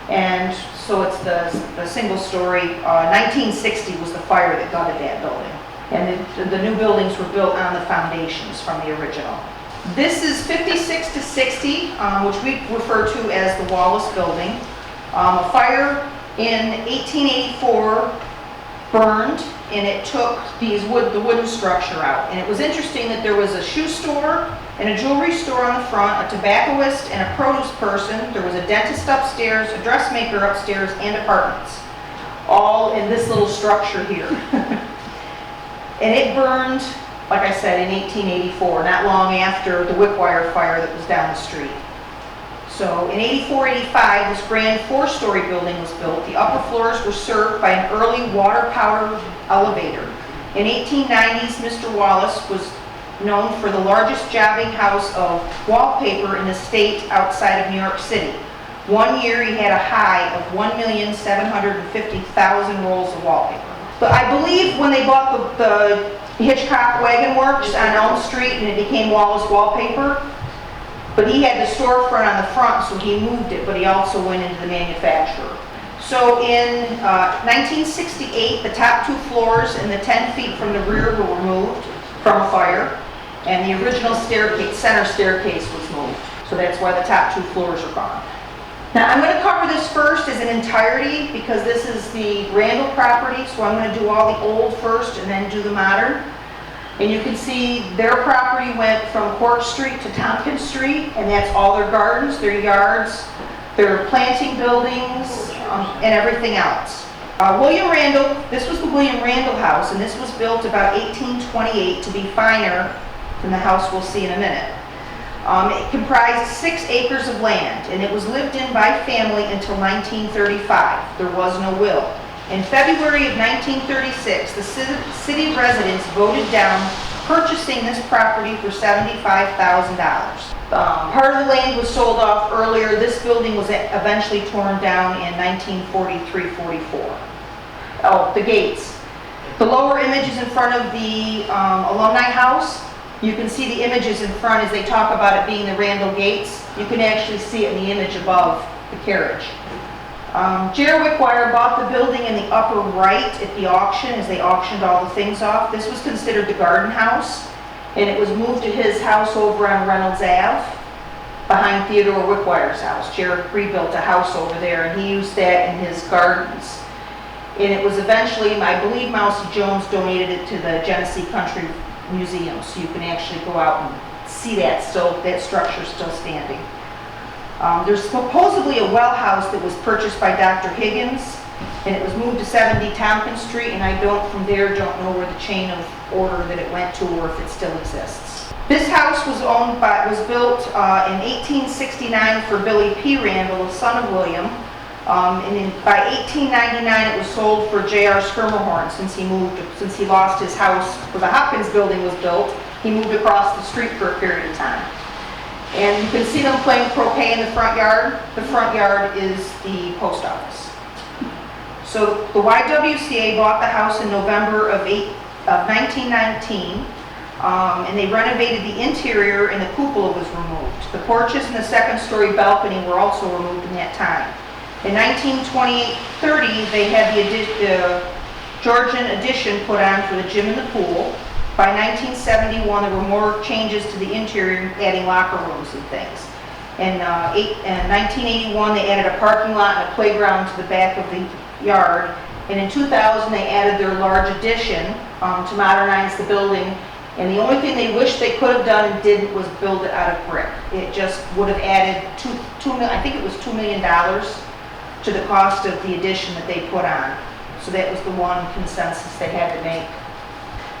And so it's the single story, 1960 was the fire that gutted that building. And the new buildings were built on the foundations from the original. This is 56 to 60, which we refer to as the Wallace Building. A fire in 1884 burned, and it took the wooden structure out. And it was interesting that there was a shoe store and a jewelry store on the front, a tobacconist and a produce person. There was a dentist upstairs, a dressmaker upstairs, and apartments, all in this little structure here. And it burned, like I said, in 1884, not long after the Wickwire fire that was down the street. So in 84-85, this grand 4-story building was built. The upper floors were served by an early water-powered elevator. In 1890s, Mr. Wallace was known for the largest jobbing house of wallpaper in the state outside of New York City. One year he had a high of 1,750,000 rolls of wallpaper. But I believe when they bought the Hitchcock Wagon Works on Elm Street and it became Wallace Wallpaper, but he had the storefront on the front, so he moved it, but he also went into the manufacturer. So in 1968, the top 2 floors and the 10 feet from the rear were removed from a fire, and the original staircase, center staircase was moved. So that's why the top 2 floors are gone. Now I'm going to cover this first as an entirety because this is the Randle property, so I'm going to do all the old first and then do the modern. And you can see their property went from Court Street to Tompkins Street, and that's all their gardens, their yards, their planting buildings, and everything else. William Randle, this was the William Randle house, and this was built about 1828 to be finer than the house we'll see in a minute. It comprised 6 acres of land, and it was lived in by family until 1935. There was no will. In February of 1936, the city residents voted down purchasing this property for $75,000. Part of the land was sold off earlier. This building was eventually torn down in 1943-44. Oh, the gates. The lower image is in front of the Alumni House. You can see the images in front as they talk about it being the Randle Gates. You can actually see it in the image above the carriage. J.R. Wickwire bought the building in the upper right at the auction as they auctioned all the things off. This was considered the garden house, and it was moved to his house over on Reynolds Ave behind Theodore Wickwire's house. J.R. rebuilt a house over there, and he used that in his gardens. And it was eventually, I believe Mousy Jones donated it to the Genesee Country Museum, so you can actually go out and see that structure still standing. There's supposedly a well house that was purchased by Dr. Higgins, and it was moved to 70 Tompkins Street, and I don't know where the chain of order that it went to or if it still exists. This house was built in 1869 for Billy P. Randle, the son of William, and by 1899 it was sold for J.R. Skirmerhorn since he lost his house where the Hopkins building was built. He moved across the street for a period of time. And you can see them playing croquet in the front yard. The front yard is the post office. So the YWCA bought the house in November of 1919, and they renovated the interior and the cupola was removed. The porches and the 2nd-story balcony were also removed in that time. In 1928-30, they had the Georgian addition put on for the gym and the pool. By 1971, there were more changes to the interior, adding locker rooms and things. In 1981, they added a parking lot and a playground to the back of the yard. And in 2000, they added their large addition to modernize the building. And the only thing they wished they could have done and didn't was build it out of brick. It just would have added I think it was $2 million to the cost of the addition that they put on. So that was the one consensus they had to make.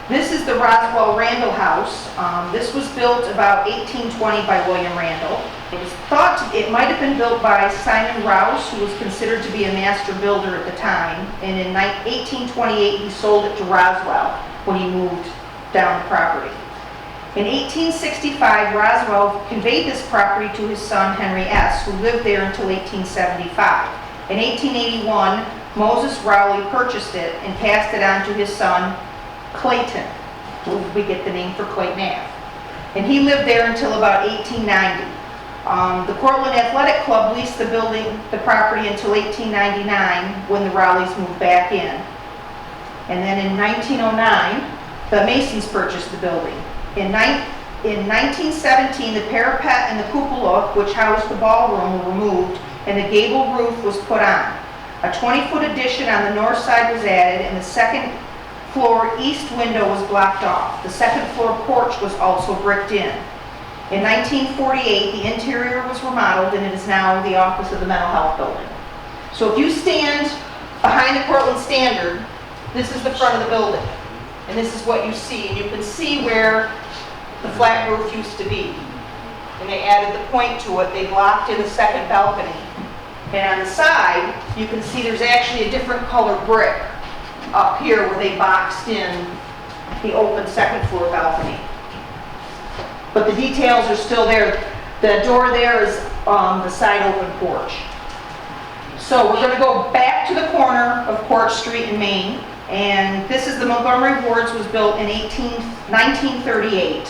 This is the Rothwell Randle house. This was built about 1820 by William Randle. It was thought it might have been built by Simon Rouse, who was considered to be a master builder at the time. And in 1828, he sold it to Rothwell when he moved down the property. In 1865, Rothwell conveyed this property to his son Henry S., who lived there until 1875. In 1881, Moses Rowley purchased it and passed it on to his son Clayton, who we get the name for Clayton Ave. And he lived there until about 1890. The Cortland Athletic Club leased the property until 1899, when the Rowleys moved back in. And then in 1909, the Masons purchased the building. In 1917, the parapet and the cupola, which housed the ballroom, were removed, and the gable roof was put on. A 20-foot addition on the north side was added, and the second floor east window was blocked off. The second floor porch was also bricked in. In 1948, the interior was remodeled, and it is now the office of the mental health building. So if you stand behind the Cortland Standard, this is the front of the building. And this is what you see. And you can see where the flat roof used to be. And they added the point to it. They blocked in the second balcony. And on the side, you can see there's actually a different colored brick up here where they boxed in the open second floor balcony. But the details are still there. The door there is the side open porch. So we're going to go back to the corner of Court Street in Maine. And this is the Montgomery Wards, was built in 1938.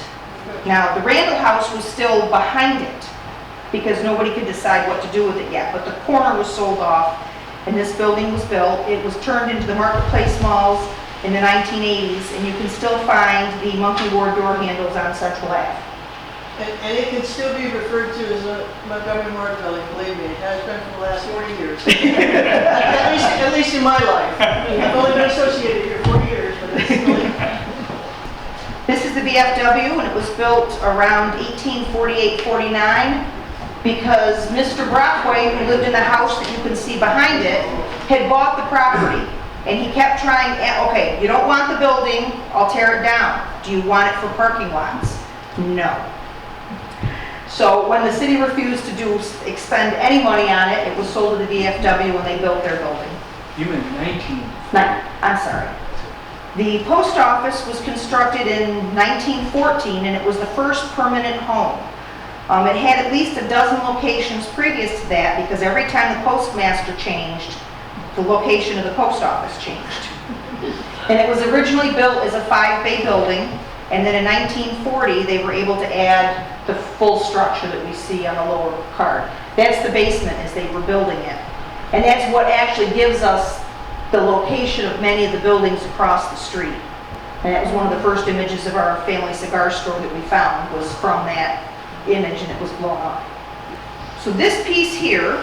Now, the Randle house was still behind it because nobody could decide what to do with it yet. But the corner was sold off and this building was built. It was turned into the Marketplace Malls in the 1980s, and you can still find the Monkey Ward door handles on Central Ave. And it can still be referred to as a Montgomery Ward building, believe me, it has been for the last 40 years. at least in my life. I've only been associated here 40 years, but it's really... This is the VFW, and it was built around 1848-49 because Mr. Brockway, who lived in the house that you can see behind it, had bought the property. And he kept trying, okay, you don't want the building, I'll tear it down. Do you want it for parking lots? No. So when the city refused to expend any money on it, it was sold to the VFW when they built their building. You meant 19. I'm sorry. The post office was constructed in 1914, and it was the first permanent home. It had at least a dozen locations previous to that because every time the postmaster changed, the location of the post office changed. And it was originally built as a 5-bay building, and then in 1940 they were able to add the full structure that we see on the lower card. That's the basement as they were building it. And that's what actually gives us the location of many of the buildings across the street. And that was one of the first images of our family cigar store that we found, was from that image, and it was blown up. So this piece here,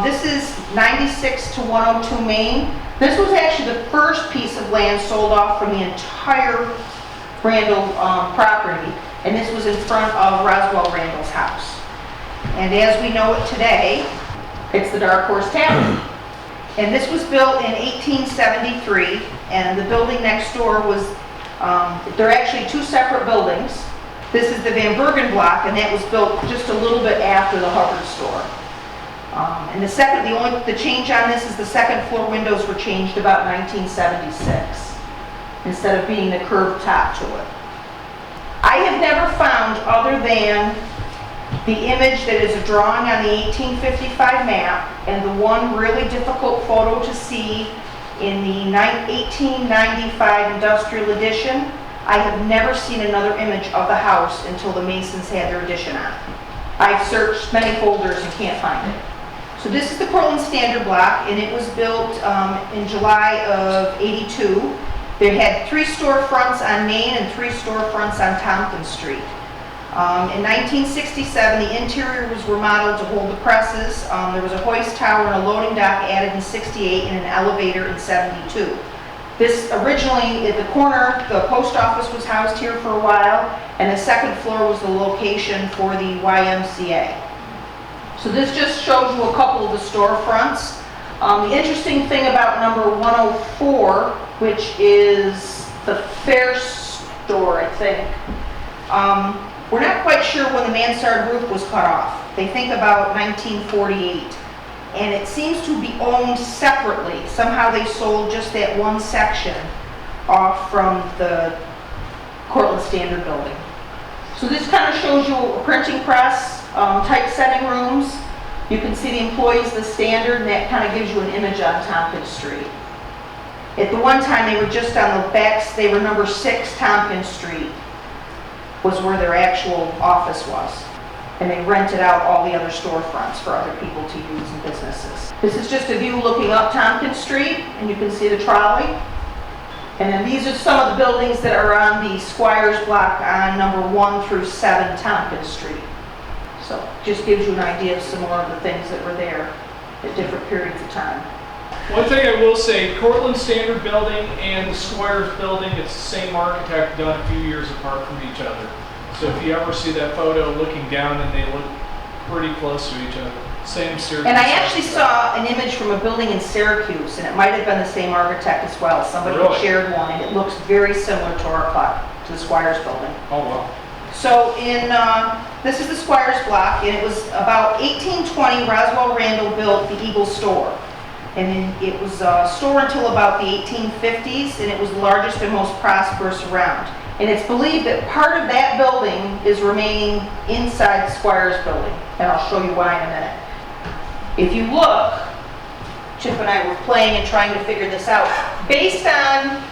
this is 96 to 102 Main. This was actually the first piece of land sold off from the entire Randle property, and this was in front of Rothwell Randle's house. And as we know it today, it's the Dark Horse Tavern. And this was built in 1873, and the building next door was, they're actually two separate buildings. This is the Van Bergen block, and that was built just a little bit after the Hubbard store. And the change on this is the second floor windows were changed about 1976, instead of being the curved top to it. I have never found, other than the image that is a drawing on the 1855 map and the one really difficult photo to see in the 1895 Industrial Edition, I have never seen another image of the house until the Masons had their addition on. I've searched many folders and can't find it. So this is the Cortland Standard block, and it was built in July of '82. They had 3 storefronts on Main and 3 storefronts on Tompkins Street. In 1967, the interior was remodeled to hold the presses. There was a hoist tower and a loading dock added in '68 and an elevator in '72. This originally, at the corner, the post office was housed here for a while, and the second floor was the location for the YMCA. So this just shows you a couple of the storefronts. The interesting thing about number 104, which is the fair store, I think, we're not quite sure when the mansard roof was cut off. They think about 1948. And it seems to be owned separately. Somehow they sold just that one section off from the Cortland Standard building. So this kind of shows you a printing press, typesetting rooms. You can see the employees, the standard, and that kind of gives you an image on Tompkins Street. At the one time, they were just on the backs, they were number 6 Tompkins Street was where their actual office was. And they rented out all the other storefronts for other people to use in businesses. This is just a view looking up Tompkins Street, and you can see the trolley. And then these are some of the buildings that are on the Squires Block on number 1 through 7 Tompkins Street. So just gives you an idea of some more of the things that were there at different periods of time. One thing I will say, Cortland Standard Building and the Squires Building, it's the same architect done a few years apart from each other. So if you ever see that photo looking down and they look pretty close to each other, same series. And I actually saw an image from a building in Syracuse, and it might have been the same architect as well. Somebody Really? shared one, and it looks very similar to our plot, to the Squires Building. Oh, wow. So this is the Squires Block, and it was about 1820, Rothwell Randle built the Eagle store. And it was a store until about the 1850s, and it was the largest and most prosperous around. And it's believed that part of that building is remaining inside the Squires Building, and I'll show you why in a minute. If you look, Chip and I were playing and trying to figure this out. Based on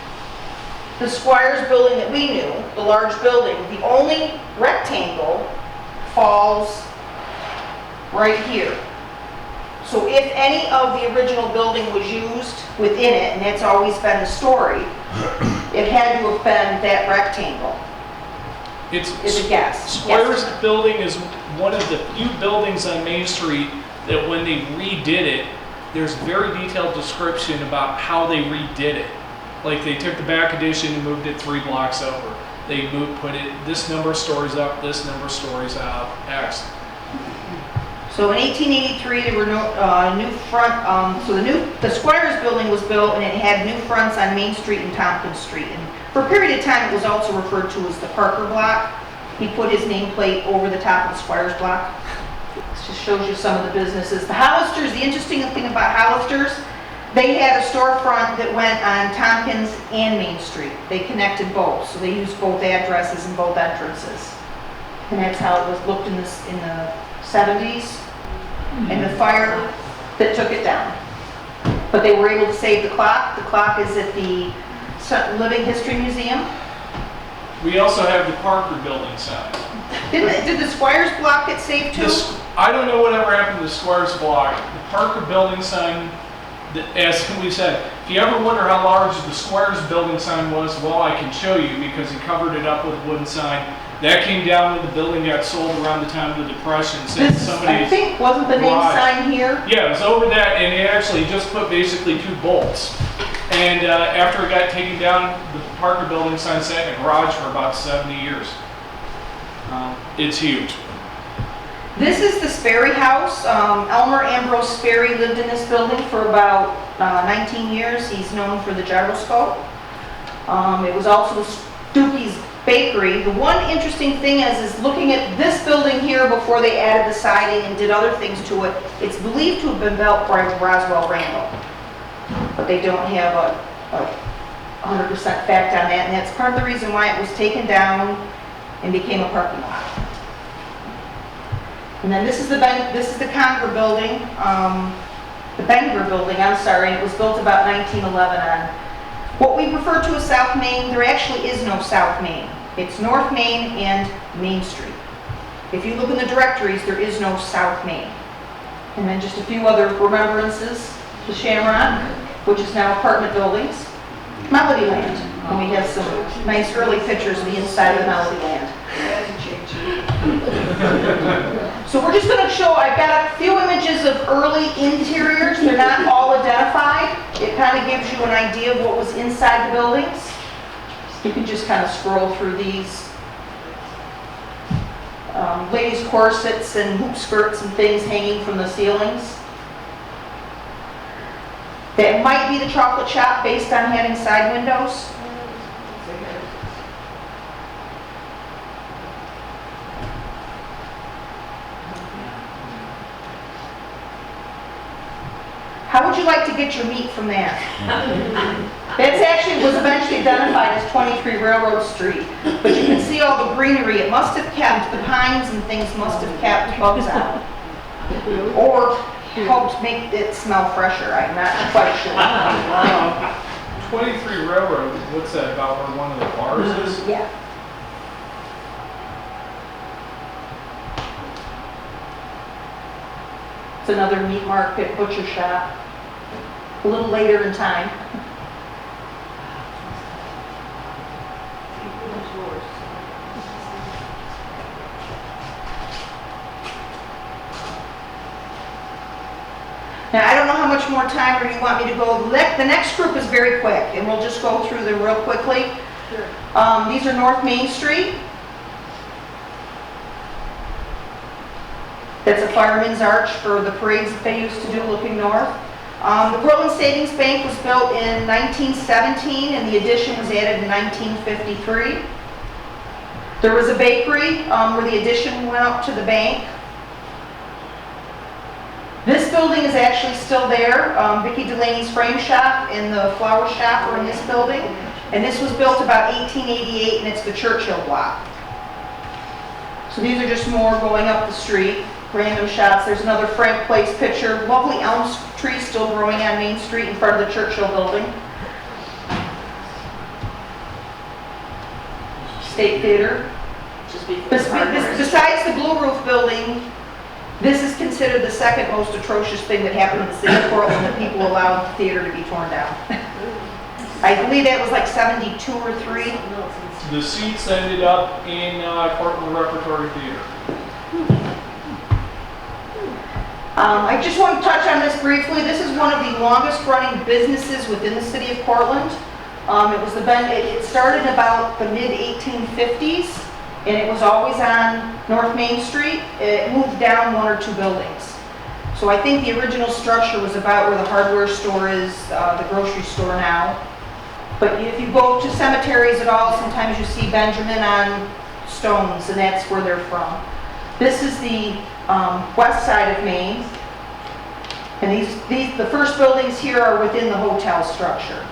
the Squires Building that we knew, the large building, the only rectangle falls right here. So if any of the original building was used within it, and that's always been the story, it had to have been that rectangle. It's Is a guess. Squires Yes. Building is one of the few buildings on Main Street that when they redid it, there's very detailed description about how they redid it. Like they took the back addition and moved it 3 blocks over. They put it this number of stories up, this number of stories out, X. So in 1883, there were new front, so the Squires Building was built, and it had new fronts on Main Street and Tompkins Street. And for a period of time, it was also referred to as the Parker Block. He put his nameplate over the top of the Squires Block. This just shows you some of the businesses. The Hollisters, the interesting thing about Hollisters, they had a storefront that went on Tompkins and Main Street. They connected both, so they used both addresses and both entrances. And that's how it was looked in the 70s. And the fire that took it down. But they were able to save the clock. The clock is at the Living History Museum. We also have the Parker Building sign. Did the Squires Block get saved too? I don't know whatever happened to the Squires Block. The Parker Building sign, as we said, if you ever wonder how large the Squires Building sign was, well, I can show you because he covered it up with a wooden sign. That came down when the building got sold around the time of the Depression. This, I think, wasn't the name sign here? Yeah, it was over that, and it actually just put basically 2 bolts. And after it got taken down, the Parker Building sign sat in a garage for about 70 years. It's huge. This is the Sperry House. Elmer Ambrose Sperry lived in this building for about 19 years. He's known for the gyroscope. It was also Stukey's Bakery. The one interesting thing is looking at this building here before they added the siding and did other things to it. It's believed to have been built by Rothwell Randle, but they don't have a 100% fact on that, and that's part of the reason why it was taken down and became a parking lot. And then this is the Conger Building, the Bangor Building, I'm sorry, and it was built about 1911 on what we refer to as South Main. There actually is no South Main. It's North Main and Main Street. If you look in the directories, there is no South Main. And then just a few other remembrances. The Shamrock, which is now apartment buildings. Melody Land, and we have some nice early pictures of the inside of the Melody Land. So we're just going to show, I've got a few images of early interiors. They're not all identified. It kind of gives you an idea of what was inside the buildings. You can just kind of scroll through these. Ladies' corsets and hoop skirts and things hanging from the ceilings. That might be the chocolate shop based on having side windows. How would you like to get your meat from that? That's actually, was eventually identified as 23 Railroad Street. But you can see all the greenery. It must have kept, the pines and things must have kept bugs out. Or helped make it smell fresher, I'm not quite sure. 23 Railroad, what's that, about where one of the bars is? Yeah. It's another meat market, butcher shop, a little later in time. Now, I don't know how much more time or you want me to go. The next group is very quick, and we'll just go through them real quickly. Sure. These are North Main Street. That's a fireman's arch for the parades that they used to do looking north. The Cortland Savings Bank was built in 1917, and the addition was added in 1953. There was a bakery where the addition went up to the bank. This building is actually still there. Vicki Delaney's frame shop and the flower shop are in this building. And this was built about 1888, and it's the Churchill block. So these are just more going up the street, random shots. There's another Frank Place picture. Lovely elm tree still growing on Main Street in front of the Churchill building. State Theater. Besides the Blue Roof building, this is considered the second most atrocious thing that happened in the city of Cortland, that people allowed the theater to be torn down. I believe that was like 72 or 3. The seats ended up in Cortland Repertory Theater. I just want to touch on this briefly. This is one of the longest running businesses within the city of Cortland. It started about the mid 1850s. And it was always on North Main Street. It moved down 1 or 2 buildings. So I think the original structure was about where the hardware store is, the grocery store now. But if you go to cemeteries at all, sometimes you see Benjamin on stones, and that's where they're from. This is the west side of Main. And the first buildings here are within the hotel structure,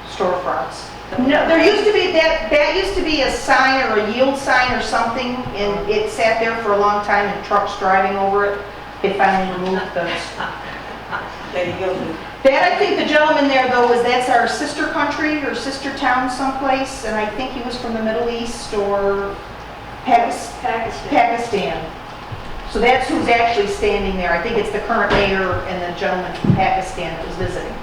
storefronts. No, there used to be, that used to be a sign or a yield sign or something, and it sat there for a long time, and trucks driving over it. They finally removed those. There you go. That, I think the gentleman there though, that's our sister country or sister town someplace, and I think he was from the Middle East or Pakistan. So that's who's actually standing there. I think it's the current mayor and the gentleman from Pakistan that was visiting.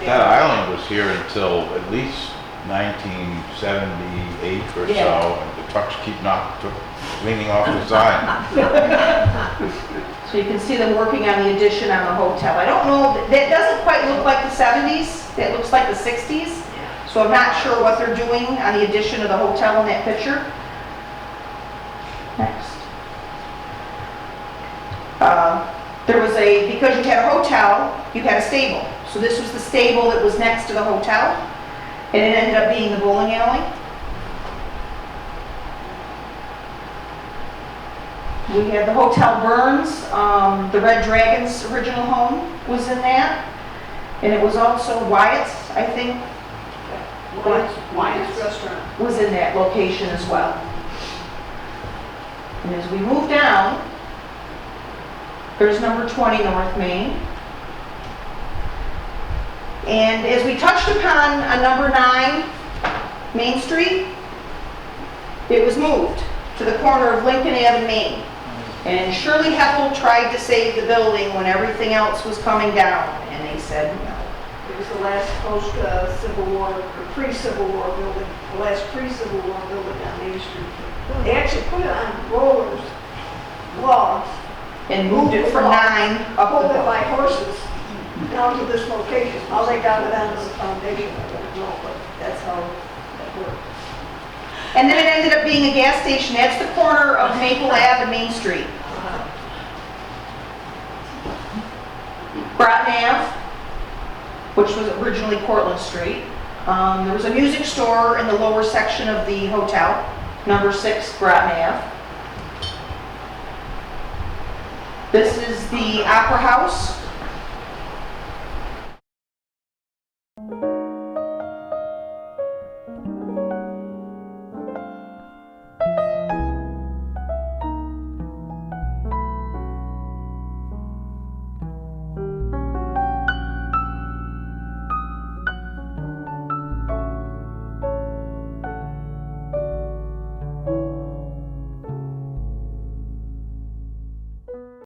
That island was here until at least 1978 or Yeah. so, and the trucks keep cleaning off the sign. So you can see them working on the addition on the hotel. I don't know, that doesn't quite look like the 70s. That looks like the 60s. So I'm not sure what they're doing on the addition of the hotel in that picture. Next. Because you had a hotel, you had a stable. So this was the stable that was next to the hotel, and it ended up being the bowling alley. We had the Hotel Burns, the Red Dragon's original home was in that, and it was also Wyatt's, I think. Wyatt's Restaurant. Was in that location as well. And as we move down, there's number 20 North Main. And as we touched upon number 9 Main Street, it was moved to the corner of Lincoln Ave and Main. And Shirley Heppel tried to save the building when everything else was coming down, and they said no. It was the last post-Civil War, or pre-Civil War building, the last pre-Civil War building on Main Street. They actually put it on rollers, logs, And moved it from 9 up pulled the it by hill. horses down to this location. How they got it onto the foundation, I don't know, but that's how that worked. And then it ended up being a gas station. That's the corner of Maple Ave and Main Street. Groton Ave, which was originally Cortland Street. There was a music store in the lower section of the hotel, number 6 Groton Ave. This is the Opera House. you.